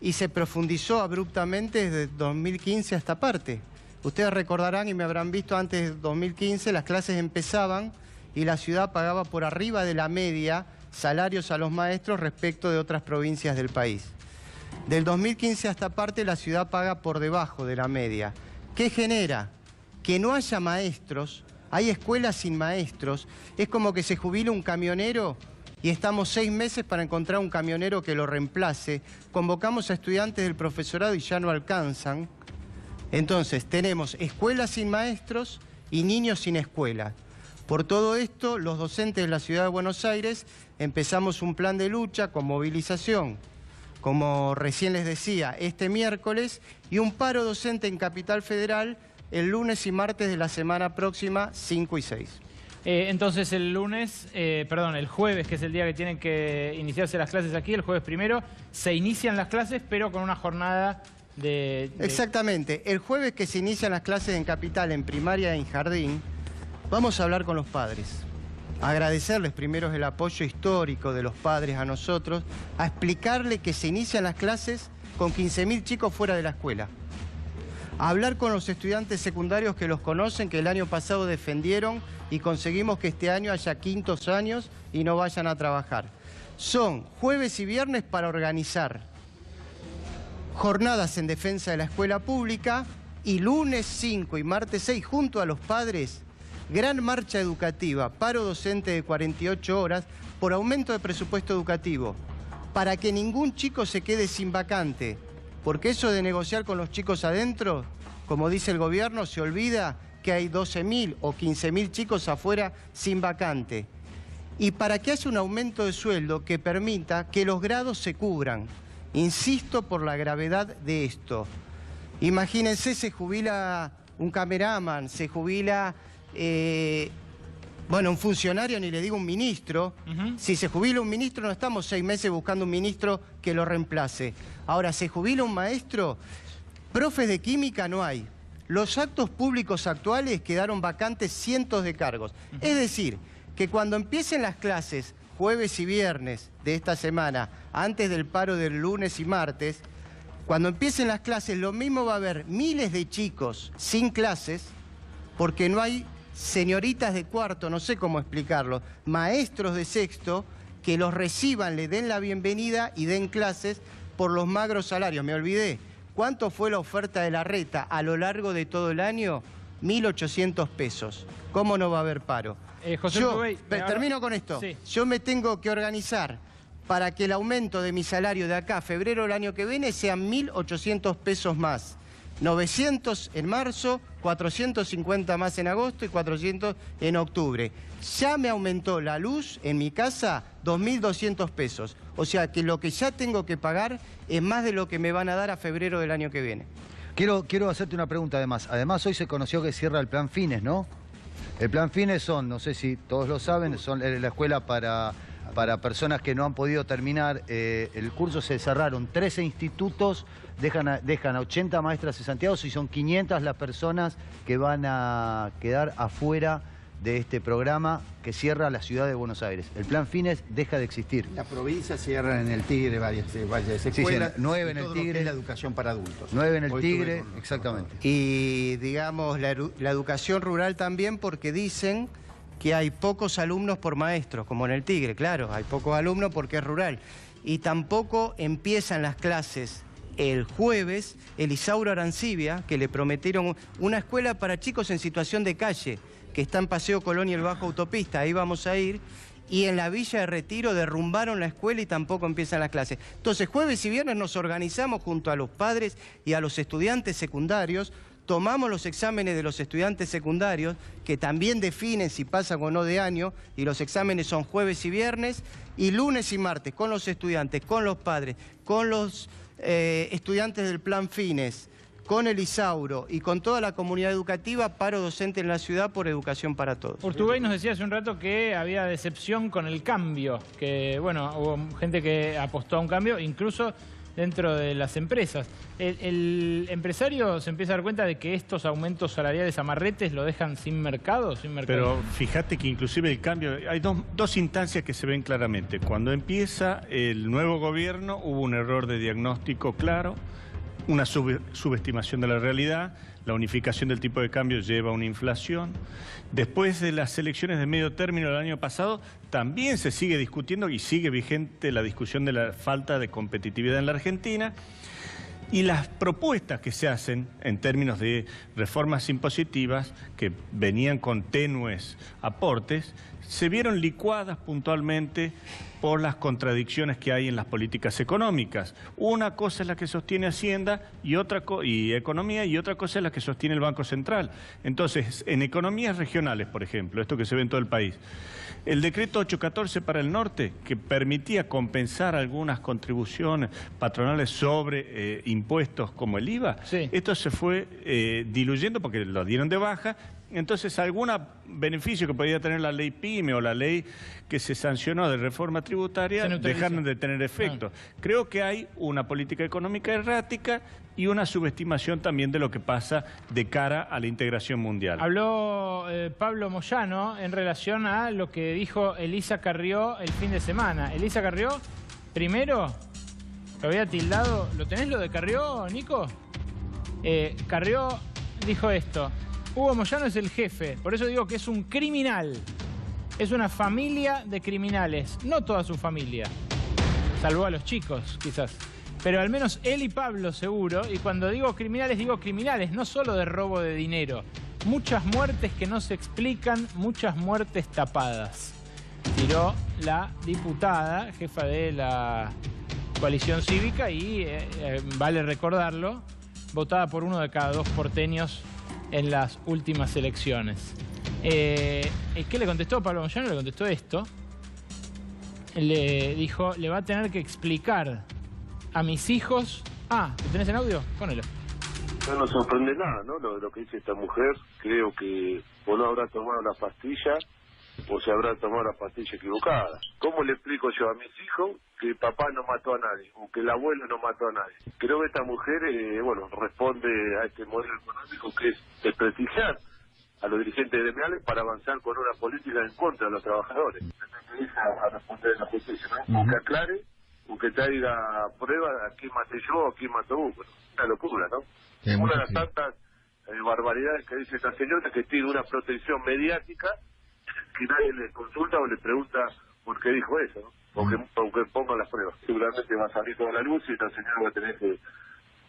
y se profundizó abruptamente desde 2015 a esta parte. Ustedes recordarán y me habrán visto antes de 2015, las clases empezaban y la ciudad pagaba por arriba de la media salarios a los maestros respecto de otras provincias del país. Del 2015 a esta parte la ciudad paga por debajo de la media. ¿Qué genera? Que no haya maestros, hay escuelas sin maestros, es como que se jubila un camionero y estamos 6 meses para encontrar un camionero que lo reemplace. Convocamos a estudiantes del profesorado y ya no alcanzan. Entonces tenemos escuelas sin maestros y niños sin escuela. Por todo esto, los docentes de la ciudad de Buenos Aires empezamos un plan de lucha con movilización, como recién les decía, este miércoles, y un paro docente en Capital Federal el lunes y martes de la semana próxima, 5 y 6. Entonces el jueves, que es el día que tienen que iniciarse las clases aquí, el jueves primero, se inician las clases, pero con una jornada de... Exactamente. El jueves que se inician las clases en Capital, en primaria y en jardín, vamos a hablar con los padres. Agradecerles primero el apoyo histórico de los padres a nosotros, a explicarle que se inician las clases con 15.000 chicos fuera de la escuela. A hablar con los estudiantes secundarios que los conocen, que el año pasado defendieron y conseguimos que este año haya 5.º años y no vayan a trabajar. Son jueves y viernes para organizar jornadas en defensa de la escuela pública y lunes 5 y martes 6 junto a los padres, gran marcha educativa, paro docente de 48 horas por aumento de presupuesto educativo, para que ningún chico se quede sin vacante, porque eso de negociar con los chicos adentro, como dice el gobierno, se olvida que hay 12.000 o 15.000 chicos afuera sin vacante. Y para que haya un aumento de sueldo que permita que los grados se cubran. Insisto por la gravedad de esto. Imagínense, se jubila un cameraman, se jubila... un funcionario, ni le digo un ministro. Si se jubila un ministro, no estamos 6 meses buscando un ministro que lo reemplace. Ahora, se jubila un maestro, profes de química no hay. Los actos públicos actuales quedaron vacantes cientos de cargos. Es decir, que cuando empiecen las clases, jueves y viernes de esta semana, antes del paro del lunes y martes, cuando empiecen las clases, lo mismo va a haber miles de chicos sin clases, porque no hay señoritas de cuarto, no sé cómo explicarlo, maestros de sexto, que los reciban, le den la bienvenida y den clases por los magros salarios. Me olvidé, ¿cuánto fue la oferta de la reta a lo largo de todo el año? 1.800 pesos. ¿Cómo no va a haber paro? José Rubey, termino con esto. Sí. Yo me tengo que organizar para que el aumento de mi salario de acá a febrero del año que viene sean 1.800 pesos más. 900 en marzo, 450 más en agosto y 400 en octubre. Ya me aumentó la luz en mi casa 2.200 pesos. O sea que lo que ya tengo que pagar es más de lo que me van a dar a febrero del año que viene. Quiero hacerte una pregunta además. Además hoy se conoció que cierra el Plan Fines, ¿no? El Plan Fines son, no sé si todos lo saben, son la escuela para personas que no han podido terminar el curso. Se cerraron 13 institutos, dejan a 80 maestras cesanteados y son 500 las personas que van a quedar afuera de este programa que cierra la ciudad de Buenos Aires. El Plan Fines deja de existir. La provincia cierra en el Tigre varias escuelas. Sí, 9 en el Tigre. La educación para adultos. 9 en el Tigre, exactamente. Y digamos la educación rural también, porque dicen que hay pocos alumnos por maestro, como en el Tigre, claro, hay pocos alumnos porque es rural. Y tampoco empiezan las clases el jueves el Isauro Arancibia, que le prometieron una escuela para chicos en situación de calle, que está en Paseo Colón y el Bajo Autopista, ahí vamos a ir, y en la Villa de Retiro derrumbaron la escuela y tampoco empiezan las clases. Entonces, jueves y viernes nos organizamos junto a los padres y a los estudiantes secundarios, tomamos los exámenes de los estudiantes secundarios, que también definen si pasan o no de año, y los exámenes son jueves y viernes, y lunes y martes, con los estudiantes, con los padres, con los estudiantes del Plan Fines, con el Isauro y con toda la comunidad educativa, paro docente en la ciudad por educación para todos. Urtubey nos decía hace un rato que había decepción con el cambio, que bueno, hubo gente que apostó a un cambio, incluso dentro de las empresas. El empresario se empieza a dar cuenta de que estos aumentos salariales amarretes lo dejan sin mercado, Pero fíjate que inclusive el cambio, hay dos instancias que se ven claramente. Cuando empieza el nuevo gobierno hubo un error de diagnóstico claro, una subestimación de la realidad, la unificación del tipo de cambio lleva a una inflación. Después de las elecciones de medio término del año pasado, también se sigue discutiendo y sigue vigente la discusión de la falta de competitividad en la Argentina. Y las propuestas que se hacen en términos de reformas impositivas, que venían con tenues aportes, se vieron licuadas puntualmente por las contradicciones que hay en las políticas económicas. Una cosa es la que sostiene Hacienda y Economía, y otra cosa es la que sostiene el Banco Central. Entonces, en economías regionales, por ejemplo, esto que se ve en todo el país, el decreto 814 para el norte, que permitía compensar algunas contribuciones patronales sobre impuestos como el IVA, sí, esto se fue diluyendo porque lo dieron de baja. Entonces, algún beneficio que podía tener la ley PYME o la ley que se sancionó de reforma tributaria dejaron de tener efecto. Creo que hay una política económica errática y una subestimación también de lo que pasa de cara a la integración mundial. Habló Pablo Moyano en relación a lo que dijo Elisa Carrió el fin de semana. Elisa Carrió, primero, lo había tildado, ¿lo tenés lo de Carrió, Nico? Carrió dijo esto: Hugo Moyano es el jefe, por eso digo que es un criminal. Es una familia de criminales, no toda su familia. Salvo a los chicos, quizás. Pero al menos él y Pablo seguro, y cuando digo criminales, no solo de robo de dinero. Muchas muertes que no se explican, muchas muertes tapadas. Tiró la diputada, jefa de la coalición cívica, y vale recordarlo, votada por 1 de cada 2 porteños en las últimas elecciones. ¿Qué le contestó Pablo Moyano? Le contestó esto. Le dijo, le va a tener que explicar a mis hijos... Ah, ¿lo tenés en audio? Ponelo. No nos sorprende nada, ¿no? Lo que dice esta mujer. Creo que o no habrá tomado la pastilla o se habrá tomado la pastilla equivocada. ¿Cómo le explico yo a mis hijos que papá no mató a nadie o que el abuelo no mató a nadie? Creo que esta mujer, responde a este modelo económico que es desprestigiar a los dirigentes gremiales para avanzar con una política en contra de los trabajadores. A responder en la justicia, ¿no? O que aclare, o que traiga pruebas a quién maté yo o a quién mató Hugo. Una locura, ¿no? Una de las tantas barbaridades que dice esta señora, que tiene una protección mediática que nadie le consulta o le pregunta por qué dijo eso, ¿no? Aunque pongan las pruebas. Seguramente va a salir toda la luz y esta señora va a tener que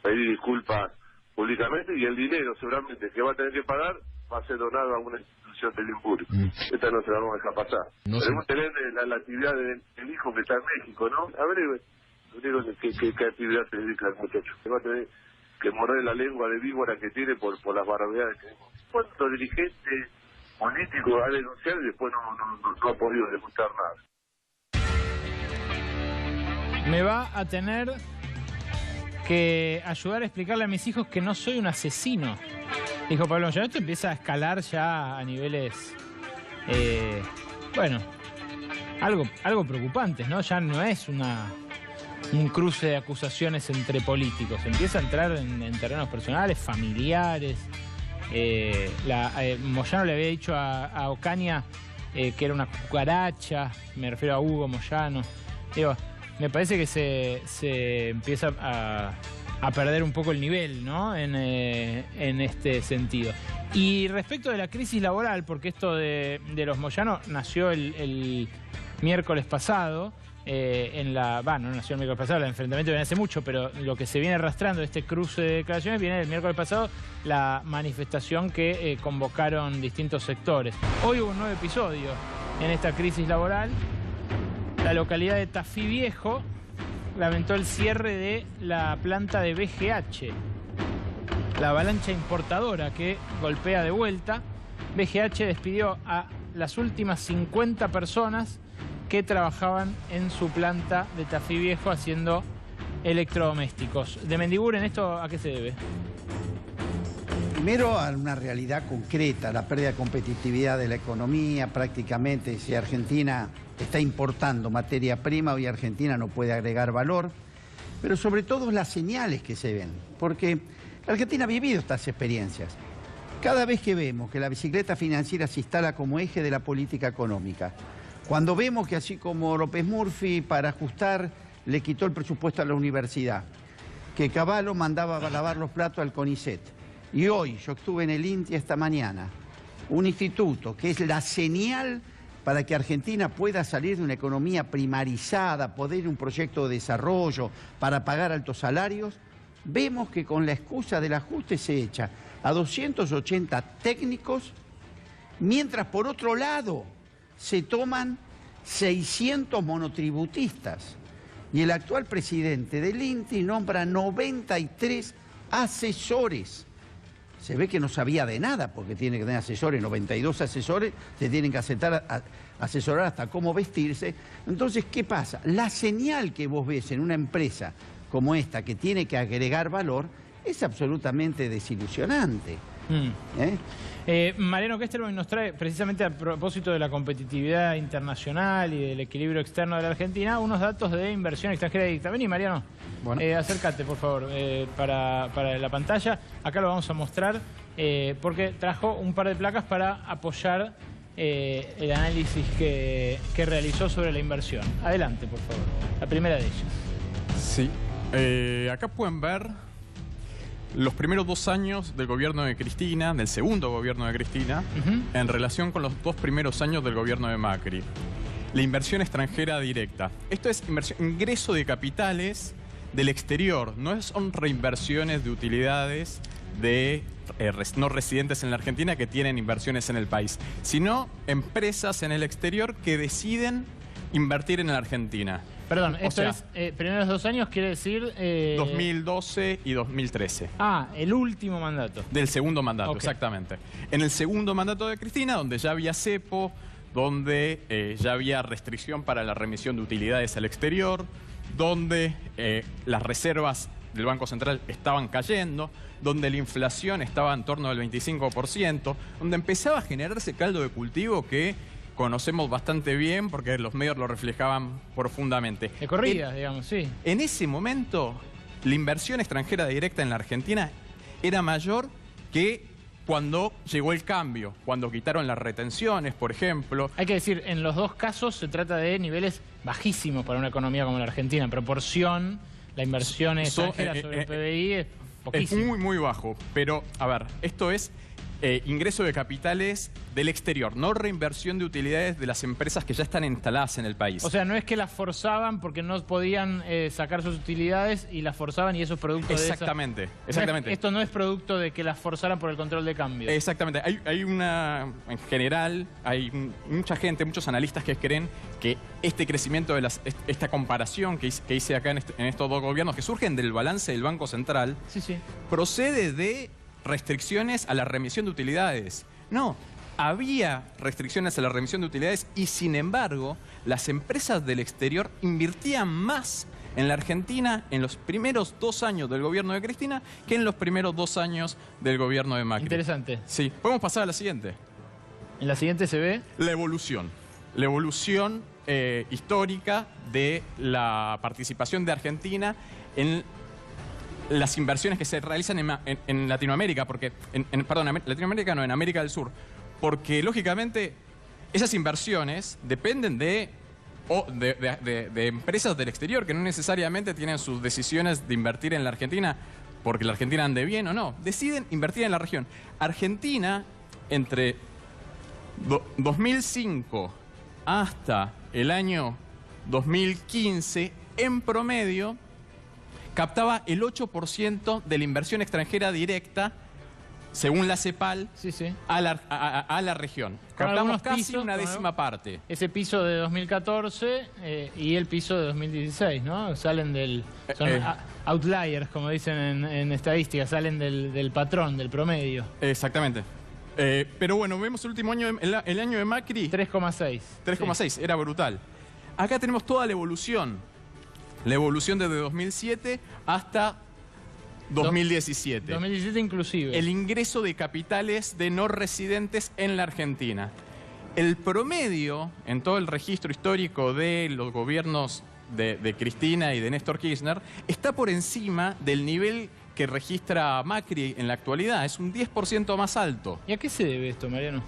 pedir disculpas públicamente, y el dinero seguramente que va a tener que pagar va a ser donado a una institución del INPUR. Esta no se la vamos a dejar pasar. Debemos tener la actividad del hijo que está en México, ¿no? A ver, ¿qué actividad se dedica el muchacho? Va a tener que morder la lengua de víbora que tiene por las barbaridades que tenemos. ¿Cuántos dirigentes políticos ha denunciado y después no ha podido demostrar nada? Me va a tener que ayudar a explicarle a mis hijos que no soy un asesino, dijo Pablo Moyano. Esto empieza a escalar ya a niveles, bueno, algo preocupantes, ¿no? Ya no es un cruce de acusaciones entre políticos, empieza a entrar en terrenos personales, familiares. Moyano le había dicho a Ocaña que era una cucaracha, me refiero a Hugo Moyano. Digo, me parece que se empieza a perder un poco el nivel, ¿no? En este sentido. Y respecto de la crisis laboral, porque esto de los Moyano nació el miércoles pasado, no nació el miércoles pasado, el enfrentamiento viene hace mucho, pero lo que se viene arrastrando de este cruce de declaraciones viene del miércoles pasado, la manifestación que convocaron distintos sectores. Hoy hubo un nuevo episodio en esta crisis laboral. La localidad de Tafí Viejo lamentó el cierre de la planta de BGH, la avalancha importadora que golpea de vuelta. BGH despidió a las últimas 50 personas que trabajaban en su planta de Tafí Viejo haciendo electrodomésticos. De Mendiguren, ¿esto a qué se debe? Primero a una realidad concreta, la pérdida de competitividad de la economía. Prácticamente, si Argentina está importando materia prima, hoy Argentina no puede agregar valor, pero sobre todo las señales que se ven, porque la Argentina ha vivido estas experiencias. Cada vez que vemos que la bicicleta financiera se instala como eje de la política económica, cuando vemos que así como López Murphy para ajustar le quitó el presupuesto a la universidad, que Cavallo mandaba a lavar los platos al CONICET, y hoy yo estuve en el INTI esta mañana, un instituto que es la señal para que Argentina pueda salir de una economía primarizada, poder ir a un proyecto de desarrollo para pagar altos salarios, vemos que con la excusa del ajuste se echa a 280 técnicos, mientras por otro lado se toman 600 monotributistas. Y el actual presidente del INTI nombra 93 asesores. Se ve que no sabía de nada, porque tiene que tener asesores, 92 asesores, se tienen que asesorar hasta cómo vestirse. Entonces, ¿qué pasa? La señal que vos ves en una empresa como esta, que tiene que agregar valor, es absolutamente desilusionante. Mariano Kesterman nos trae, precisamente a propósito de la competitividad internacional y del equilibrio externo de la Argentina, unos datos de inversión extranjera directa. Vení, Mariano, bueno. Acércate, por favor, para la pantalla. Acá lo vamos a mostrar, porque trajo un par de placas para apoyar el análisis que realizó sobre la inversión. Adelante, por favor. La primera de ellas. Sí. Acá pueden ver los primeros 2 años del gobierno de Cristina, del segundo gobierno de Cristina, en relación con los 2 primeros años del gobierno de Macri. La inversión extranjera directa. Esto es ingreso de capitales del exterior, no son reinversiones de utilidades de no residentes en la Argentina que tienen inversiones en el país, sino empresas en el exterior que deciden invertir en la Argentina. Perdón, esto es, primeros 2 años quiere decir... 2012 y 2013. Ah, el último mandato. Del segundo mandato, okay. Exactamente. En el segundo mandato de Cristina, donde ya había cepo, donde ya había restricción para la remisión de utilidades al exterior, donde las reservas del Banco Central estaban cayendo, donde la inflación estaba en torno al 25%, donde empezaba a generarse caldo de cultivo que conocemos bastante bien porque los medios lo reflejaban profundamente. De corridas, digamos, sí. En ese momento, la inversión extranjera directa en la Argentina era mayor que cuando llegó el cambio, cuando quitaron las retenciones, por ejemplo. Hay que decir, en los 2 casos se trata de niveles bajísimos para una economía como la Argentina. En proporción, la inversión extranjera sobre el PBI es poquísimo. Es muy, muy bajo. Pero, a ver, esto es ingreso de capitales del exterior, no reinversión de utilidades de las empresas que ya están instaladas en el país. O sea, no es que las forzaban porque no podían sacar sus utilidades y las forzaban y eso es producto exactamente, de esa... exactamente. Esto no es producto de que las forzaran por el control de cambio. Exactamente. Hay una... En general, hay mucha gente, muchos analistas que creen que este crecimiento de esta comparación que hice acá en estos dos gobiernos, que surgen del balance del Banco Central, procede de restricciones a la remisión de utilidades. No, había restricciones a la remisión de utilidades y, sin embargo, las empresas del exterior invertían más en la Argentina en los primeros 2 años del gobierno de Cristina que en los primeros 2 años del gobierno de Macri. Interesante. Sí. Podemos pasar a la siguiente. En la siguiente se ve... La evolución. La evolución histórica de la participación de Argentina en las inversiones que se realizan en Latinoamérica, porque, Latinoamérica no, en América del Sur, porque lógicamente esas inversiones dependen de empresas del exterior que no necesariamente tienen sus decisiones de invertir en la Argentina porque la Argentina ande bien o no, deciden invertir en la región. Argentina, entre 2005 hasta el año 2015, en promedio, captaba el 8% de la inversión extranjera directa, según la CEPAL, a la región. Captamos casi una décima parte. Ese piso de 2014 y el piso de 2016, ¿no? Salen del... Son outliers, como dicen en estadística, salen del patrón, del promedio. Exactamente. Pero bueno, vemos el último año, el año de Macri. 3,6. 3,6, era brutal. Acá tenemos toda la evolución. La evolución desde 2007 hasta 2017. 2017 inclusive. El ingreso de capitales de no residentes en la Argentina. El promedio en todo el registro histórico de los gobiernos de Cristina y de Néstor Kirchner está por encima del nivel que registra Macri en la actualidad. Es un 10% más alto. ¿Y a qué se debe esto, Mariano?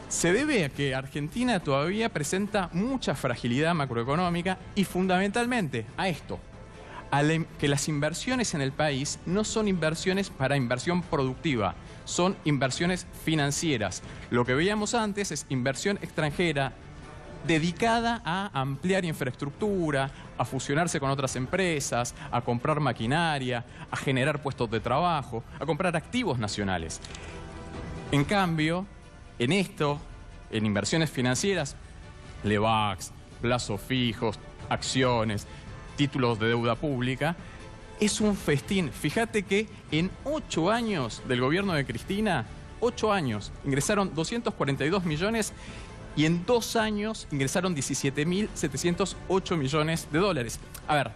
Se debe a que Argentina todavía presenta mucha fragilidad macroeconómica y fundamentalmente a esto, que las inversiones en el país no son inversiones para inversión productiva, son inversiones financieras. Lo que veíamos antes es inversión extranjera dedicada a ampliar infraestructura, a fusionarse con otras empresas, a comprar maquinaria, a generar puestos de trabajo, a comprar activos nacionales. En cambio, en inversiones financieras, Levax, plazos fijos, acciones, títulos de deuda pública, es un festín. Fíjate que en 8 años del gobierno de Cristina, 8 años, ingresaron 242 millones y en 2 años ingresaron 17.708 millones de dólares. A ver,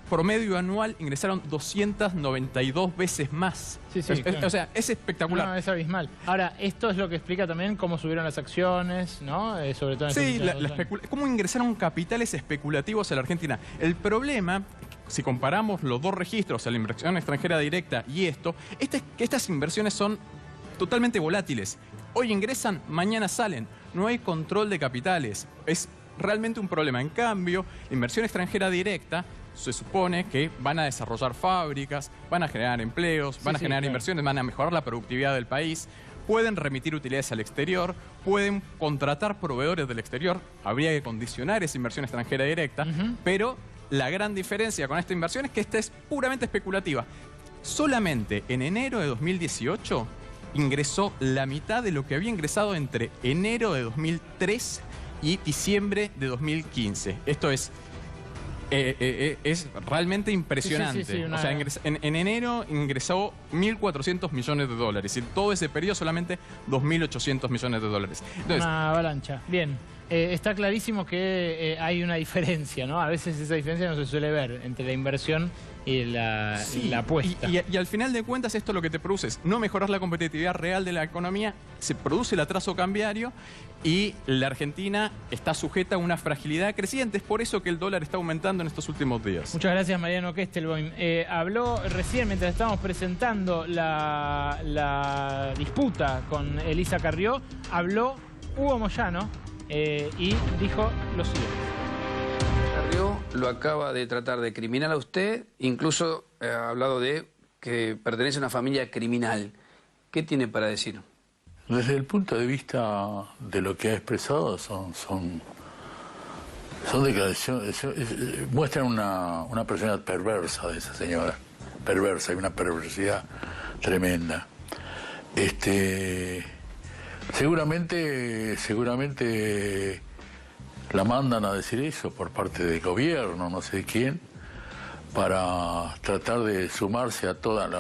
promedio anual ingresaron 292 veces más. Claro. O sea, es espectacular. No, es abismal. Ahora, esto es lo que explica también cómo subieron las acciones, ¿no? Sobre todo en cómo ingresaron capitales especulativos a la Argentina. El problema, si comparamos los dos registros, la inversión extranjera directa y esto, es que estas inversiones son totalmente volátiles. Hoy ingresan, mañana salen. No hay control de capitales. Es realmente un problema. En cambio, la inversión extranjera directa se supone que van a desarrollar fábricas, van a generar empleos, van a generar inversiones, van a mejorar la productividad del país, pueden remitir utilidades al exterior, pueden contratar proveedores del exterior, habría que condicionar esa inversión extranjera directa, pero la gran diferencia con esta inversión es que esta es puramente especulativa. Solamente en enero de 2018 ingresó la mitad de lo que había ingresado entre enero de 2003 y diciembre de 2015. Esto es realmente impresionante. O sea, en enero ingresó 1.400 millones de dólares y en todo ese periodo solamente 2.800 millones de dólares. Entonces, una avalancha. Bien, está clarísimo que hay una diferencia, ¿no? A veces esa diferencia no se suele ver entre la inversión y la apuesta. Y al final de cuentas esto lo que te produce es no mejorar la competitividad real de la economía, se produce el atraso cambiario y la Argentina está sujeta a una fragilidad creciente. Es por eso que el dólar está aumentando en estos últimos días. Muchas gracias, Mariano Kestelboim. Habló recién, mientras estábamos presentando la disputa con Elisa Carrió, habló Hugo Moyano y dijo lo siguiente. Carrió lo acaba de tratar de criminal a usted, incluso ha hablado de que pertenece a una familia criminal. ¿Qué tiene para decir? Desde el punto de vista de lo que ha expresado, son declaraciones, muestran una personalidad perversa de esa señora, perversa, y una perversidad tremenda. Seguramente la mandan a decir eso por parte del gobierno, no sé de quién, para tratar de sumarse a todos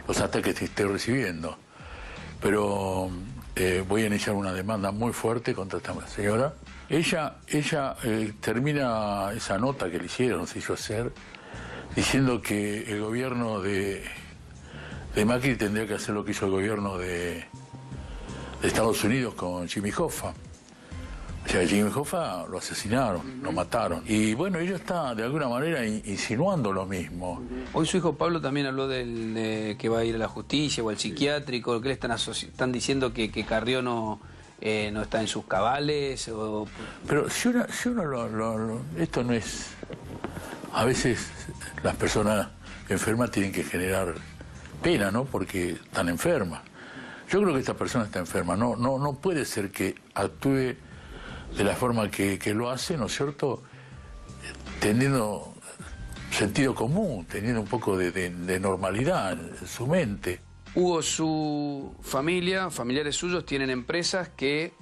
los ataques que esté recibiendo. Pero voy a iniciar una demanda muy fuerte contra esta señora. Ella termina esa nota que le hicieron, se hizo hacer, diciendo que el gobierno de Macri tendría que hacer lo que hizo el gobierno de Estados Unidos con Jimmy Hoffa. O sea, Jimmy Hoffa lo asesinaron, lo mataron. Y bueno, ella está de alguna manera insinuando lo mismo. Hoy su hijo Pablo también habló que va a ir a la justicia o al psiquiátrico. ¿Qué le están diciendo que Carrió no está en sus cabales? Pero si uno esto no es... A veces las personas enfermas tienen que generar pena, ¿no? Porque están enfermas. Yo creo que esta persona está enferma. No puede ser que actúe de la forma que lo hace, ¿no es cierto? Teniendo sentido común, teniendo un poco de normalidad en su mente. Hugo, su familia, familiares suyos, tienen empresas que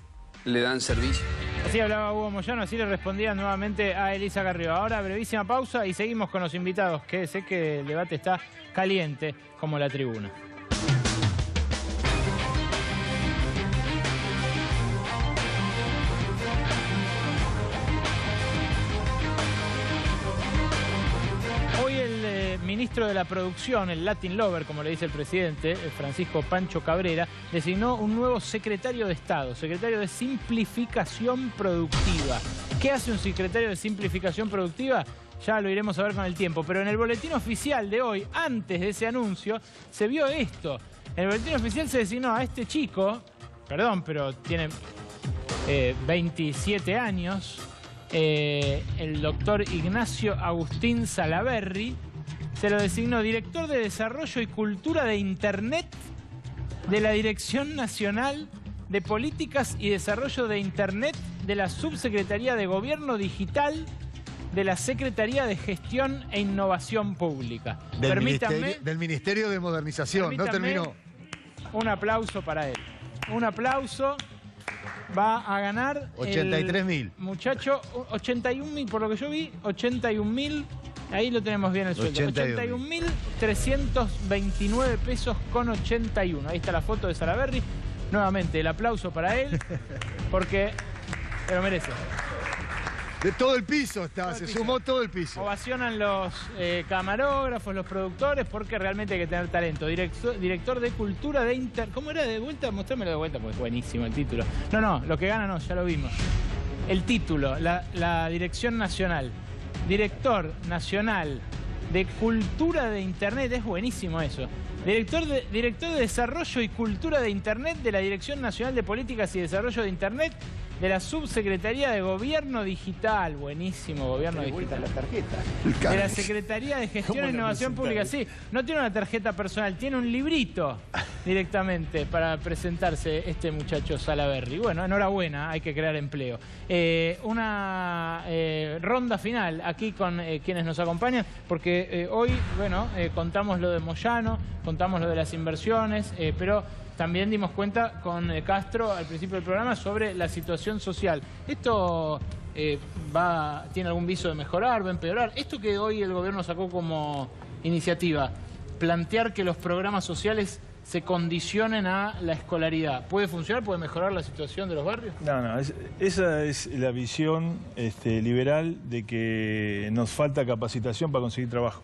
le dan servicio. Así hablaba Hugo Moyano, así le respondía nuevamente a Elisa Carrió. Ahora, brevísima pausa y seguimos con los invitados, que sé que el debate está caliente como la tribuna. Ministro de la Producción, el Latin Lover, como le dice el presidente, Francisco Pancho Cabrera, designó un nuevo secretario de Estado, secretario de Simplificación Productiva. ¿Qué hace un secretario de Simplificación Productiva? Ya lo iremos a ver con el tiempo, pero en el boletín oficial de hoy, antes de ese anuncio, se vio esto. En el boletín oficial se designó a este chico, perdón, pero tiene 27 años, el doctor Ignacio Agustín Salaverry. Se lo designó director de Desarrollo y Cultura de Internet de la Dirección Nacional de Políticas y Desarrollo de Internet de la Subsecretaría de Gobierno Digital de la Secretaría de Gestión e Innovación Pública. Del Ministerio de Modernización, no terminó. Un aplauso para él. Un aplauso. Va a ganar 83.000. Muchacho, 81.000, por lo que yo vi, 81.000. Ahí lo tenemos bien el sueldo. 81.329 pesos con 81. Ahí está la foto de Salaverry. Nuevamente, el aplauso para él, porque se lo merece. De todo el piso se sumó todo el piso. Ovacionan los camarógrafos, los productores, porque realmente hay que tener talento. Director de Cultura de Internet. ¿Cómo era de vuelta? Mostrámelo de vuelta, porque es buenísimo el título. No, lo que gana no, ya lo vimos. El título, la Dirección Nacional. Director Nacional de Cultura de Internet, es buenísimo eso. Director de Desarrollo y Cultura de Internet de la Dirección Nacional de Políticas y Desarrollo de Internet de la Subsecretaría de Gobierno Digital. Buenísimo, Gobierno Digital. La tarjeta. De la Secretaría de Gestión e Innovación Pública. Sí, no tiene una tarjeta personal, tiene un librito directamente para presentarse este muchacho Salaverry. Bueno, enhorabuena, hay que crear empleo. Una ronda final aquí con quienes nos acompañan, porque hoy, bueno, contamos lo de Moyano, contamos lo de las inversiones, pero también dimos cuenta con Castro al principio del programa sobre la situación social. ¿Esto tiene algún viso de mejorar, va a empeorar? Esto que hoy el gobierno sacó como iniciativa, plantear que los programas sociales se condicionen a la escolaridad, ¿puede funcionar? ¿Puede mejorar la situación de los barrios? No, esa es la visión liberal de que nos falta capacitación para conseguir trabajo.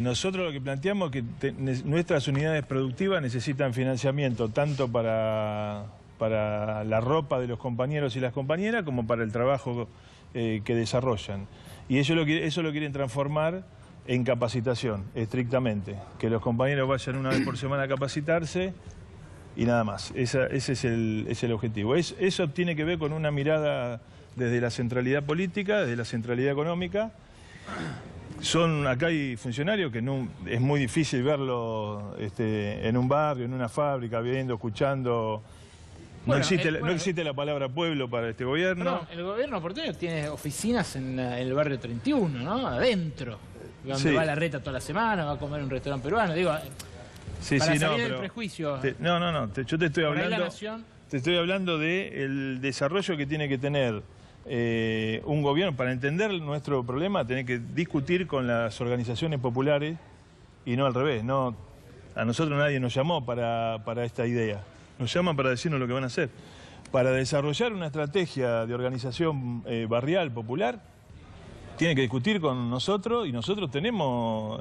Nosotros lo que planteamos es que nuestras unidades productivas necesitan financiamiento tanto para la ropa de los compañeros y las compañeras como para el trabajo que desarrollan. Y eso lo quieren transformar en capacitación, estrictamente. Que los compañeros vayan una vez por semana a capacitarse y nada más. Ese es el objetivo. Eso tiene que ver con una mirada desde la centralidad política, desde la centralidad económica, Acá hay funcionarios que no, es muy difícil verlo en un barrio, en una fábrica, viendo, escuchando. Bueno, no existe la palabra pueblo para este gobierno. Perdón, el gobierno porteño tiene oficinas en el barrio 31, ¿no? Adentro. Donde va a la reta toda la semana, va a comer en un restaurante peruano. Digo, para salir del prejuicio. Yo te estoy hablando. Te estoy hablando del desarrollo que tiene que tener un gobierno. Para entender nuestro problema, tiene que discutir con las organizaciones populares y no al revés. No, a nosotros nadie nos llamó para esta idea. Nos llaman para decirnos lo que van a hacer. Para desarrollar una estrategia de organización barrial, popular, tiene que discutir con nosotros, y nosotros tenemos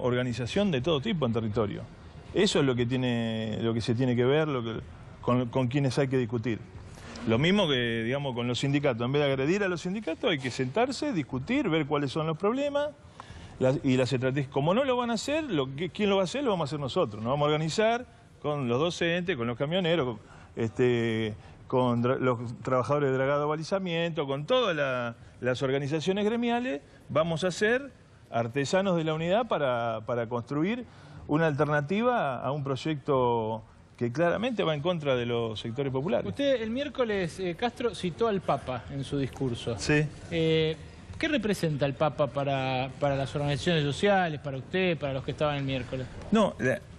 organización de todo tipo en territorio. Eso es lo que se tiene que ver, con quienes hay que discutir. Lo mismo que, digamos, con los sindicatos. En vez de agredir a los sindicatos, hay que sentarse, discutir, ver cuáles son los problemas y las estrategias. Como no lo van a hacer, ¿quién lo va a hacer? Lo vamos a hacer nosotros. Nos vamos a organizar con los docentes, con los camioneros, con los trabajadores de dragado balizamiento, con todas las organizaciones gremiales. Vamos a ser artesanos de la unidad para construir una alternativa a un proyecto que claramente va en contra de los sectores populares. Usted el miércoles, Castro, citó al Papa en su discurso. Sí. ¿Qué representa el Papa para las organizaciones sociales, para usted, para los que estaban el miércoles? No,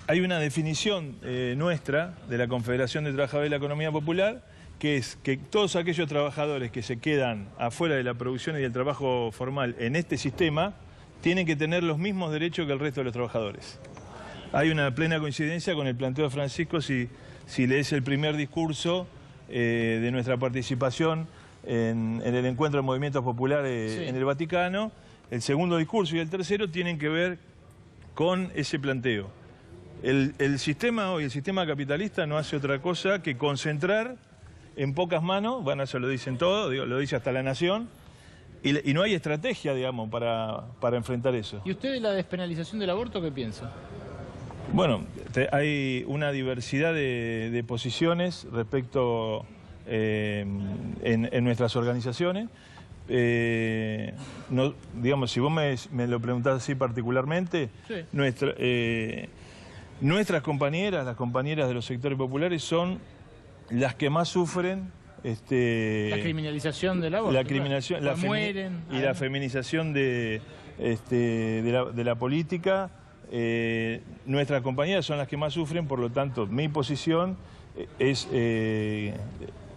hay una definición nuestra de la Confederación de Trabajadores de la Economía Popular, que es que todos aquellos trabajadores que se quedan afuera de la producción y del trabajo formal en este sistema tienen que tener los mismos derechos que el resto de los trabajadores. Hay una plena coincidencia con el planteo de Francisco si lees el primer discurso de nuestra participación en el encuentro de movimientos populares en el Vaticano. El segundo discurso y el tercero tienen que ver con ese planteo. El sistema hoy, el sistema capitalista, no hace otra cosa que concentrar en pocas manos, bueno, eso lo dicen todos, lo dice hasta La Nación, y no hay estrategia, digamos, para enfrentar eso. ¿Y usted de la despenalización del aborto qué piensa? Bueno, hay una diversidad de posiciones respecto en nuestras organizaciones. No, digamos, si vos me lo preguntás así particularmente, sí. Nuestras compañeras, las compañeras de los sectores populares, son las que más sufren la criminalización del aborto. La criminalización, claro. Mueren. Y la feminización de la política. Nuestras compañeras son las que más sufren, por lo tanto, mi posición es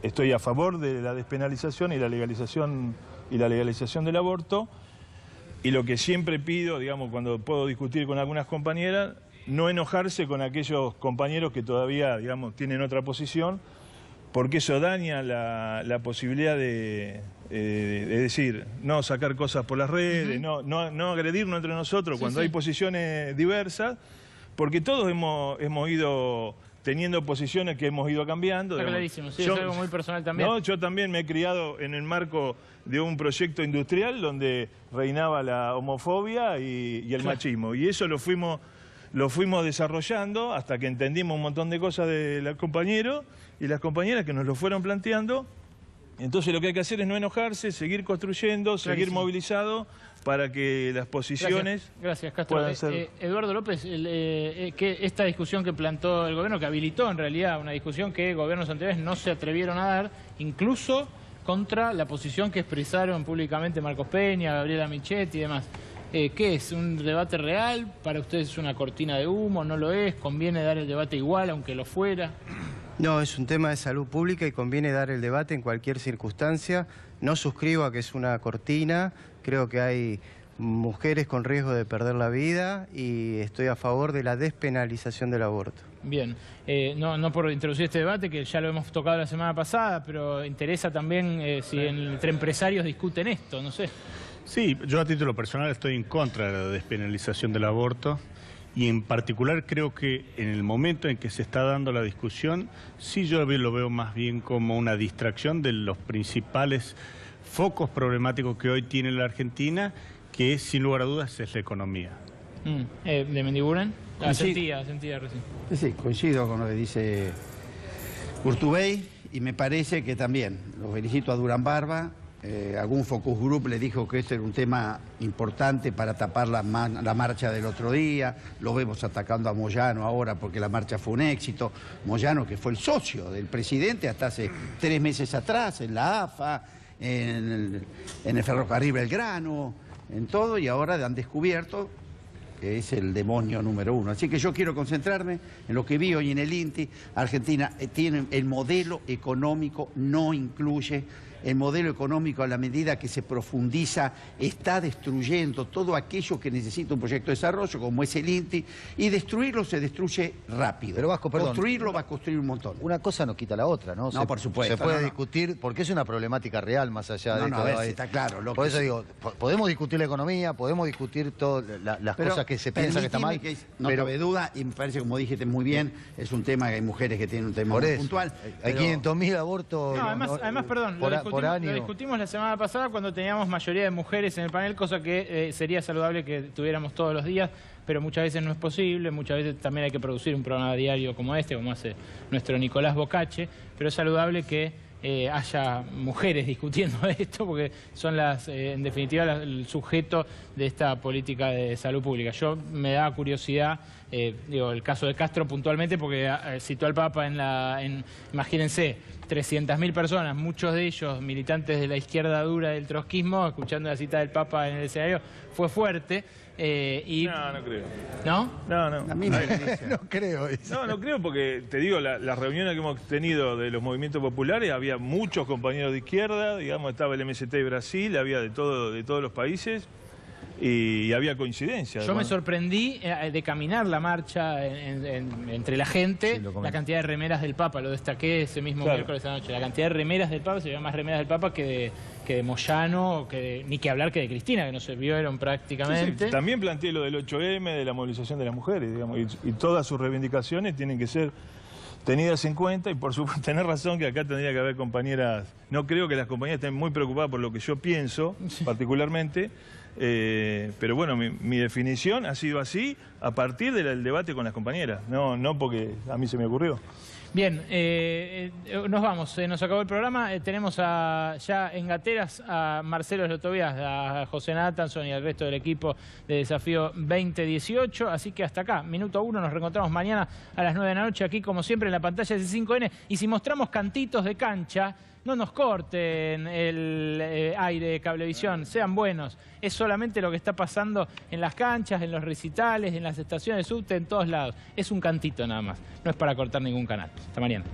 estoy a favor de la despenalización y la legalización del aborto, y lo que siempre pido, digamos, cuando puedo discutir con algunas compañeras, no enojarse con aquellos compañeros que todavía, digamos, tienen otra posición, porque eso daña la posibilidad de decir, no sacar cosas por las redes, no agredirnos entre nosotros cuando hay posiciones diversas, porque todos hemos ido teniendo posiciones que hemos ido cambiando. Está clarísimo, sí, es algo muy personal también. No, yo también me he criado en el marco de un proyecto industrial donde reinaba la homofobia y el machismo, y eso lo fuimos desarrollando hasta que entendimos un montón de cosas de los compañeros y las compañeras que nos lo fueron planteando. Entonces lo que hay que hacer es no enojarse, seguir construyendo, seguir movilizado para que las posiciones... Gracias Castro. Puedan ser... Eduardo López, que esta discusión que plantó el gobierno, que habilitó en realidad una discusión que gobiernos anteriores no se atrevieron a dar, incluso contra la posición que expresaron públicamente Marcos Peña, Gabriela Michetti y demás. ¿Qué es? ¿Un debate real? ¿Para ustedes es una cortina de humo? ¿No lo es? ¿Conviene dar el debate igual, aunque lo fuera? No, es un tema de salud pública y conviene dar el debate en cualquier circunstancia. No suscribo a que es una cortina. Creo que hay mujeres con riesgo de perder la vida y estoy a favor de la despenalización del aborto. Bien, no por introducir este debate, que ya lo hemos tocado la semana pasada, pero interesa también si entre empresarios discuten esto, no sé. Sí, yo a título personal estoy en contra de la despenalización del aborto y en particular creo que en el momento en que se está dando la discusión, sí yo lo veo más bien como una distracción de los principales focos problemáticos que hoy tiene la Argentina, que es, sin lugar a dudas es la economía. ¿De Mendiguren? Sentía recién. Sí, coincido con lo que dice Urtubey y me parece que también, lo felicito a Durán Barba, algún focus group le dijo que este era un tema importante para tapar la marcha del otro día. Lo vemos atacando a Moyano ahora porque la marcha fue un éxito. Moyano, que fue el socio del presidente hasta hace 3 meses atrás, en la AFA, en el ferrocarril Belgrano, en todo, y ahora han descubierto que es el demonio número 1. Así que yo quiero concentrarme en lo que vi hoy en el INTI. Argentina tiene el modelo económico, no incluye. El modelo económico, a la medida que se profundiza, está destruyendo todo aquello que necesita un proyecto de desarrollo, como es el INTI, y destruirlo se destruye rápido. Pero Vasco, perdón, construirlo va a construir un montón. Una cosa no quita la otra, ¿no? No, por supuesto. Se puede discutir, porque es una problemática real más allá de... No, a ver, está claro. Por eso digo, podemos discutir la economía, podemos discutir todas las cosas que se piensan que está mal. No cabe duda, y me parece, como dijiste muy bien, es un tema que hay mujeres que tienen un tema muy puntual. Hay 500.000 abortos además, perdón, por año. Lo discutimos la semana pasada cuando teníamos mayoría de mujeres en el panel, cosa que sería saludable que tuviéramos todos los días, pero muchas veces no es posible, muchas veces también hay que producir un programa diario como este, como hace nuestro Nicolás Bocacce, pero es saludable que haya mujeres discutiendo esto, porque son en definitiva el sujeto de esta política de salud pública. Yo me da curiosidad, el caso de Castro puntualmente, porque citó al Papa imagínense, 300.000 personas, muchos de ellos militantes de la izquierda dura del trotskismo, escuchando la cita del Papa en el escenario, fue fuerte. No creo. ¿No? No. A mí no creo. No creo porque, te digo, las reuniones que hemos tenido de los movimientos populares, había muchos compañeros de izquierda, digamos, estaba el MST de Brasil, había de todos los países. Y había coincidencia. Yo me sorprendí de caminar la marcha entre la gente, la cantidad de remeras del Papa, lo destaqué ese mismo miércoles de la noche. La cantidad de remeras del Papa, se veían más remeras del Papa que de Moyano, ni que hablar que de Cristina, que no se vieron prácticamente. Sí. También planteé lo del 8M, de la movilización de las mujeres, digamos, y todas sus reivindicaciones tienen que ser tenidas en cuenta, y por supuesto, tenés razón que acá tendría que haber compañeras. No creo que las compañeras estén muy preocupadas por lo que yo pienso, particularmente. Pero bueno, mi definición ha sido así a partir del debate con las compañeras, no porque a mí se me ocurrió. Bien, nos vamos, nos acabó el programa. Tenemos ya en gateras a Marcelo Slotovías, a José Nathanson y al resto del equipo de Desafío 2018. Así que hasta acá, minuto 1, nos reencontramos mañana a las 9 de la noche, aquí como siempre en la pantalla de C5N. Y si mostramos cantitos de cancha, no nos corten el aire de Cablevisión, sean buenos. Es solamente lo que está pasando en las canchas, en los recitales, en las estaciones de subte, en todos lados. Es un cantito nada más, no es para cortar ningún canal. Hasta mañana.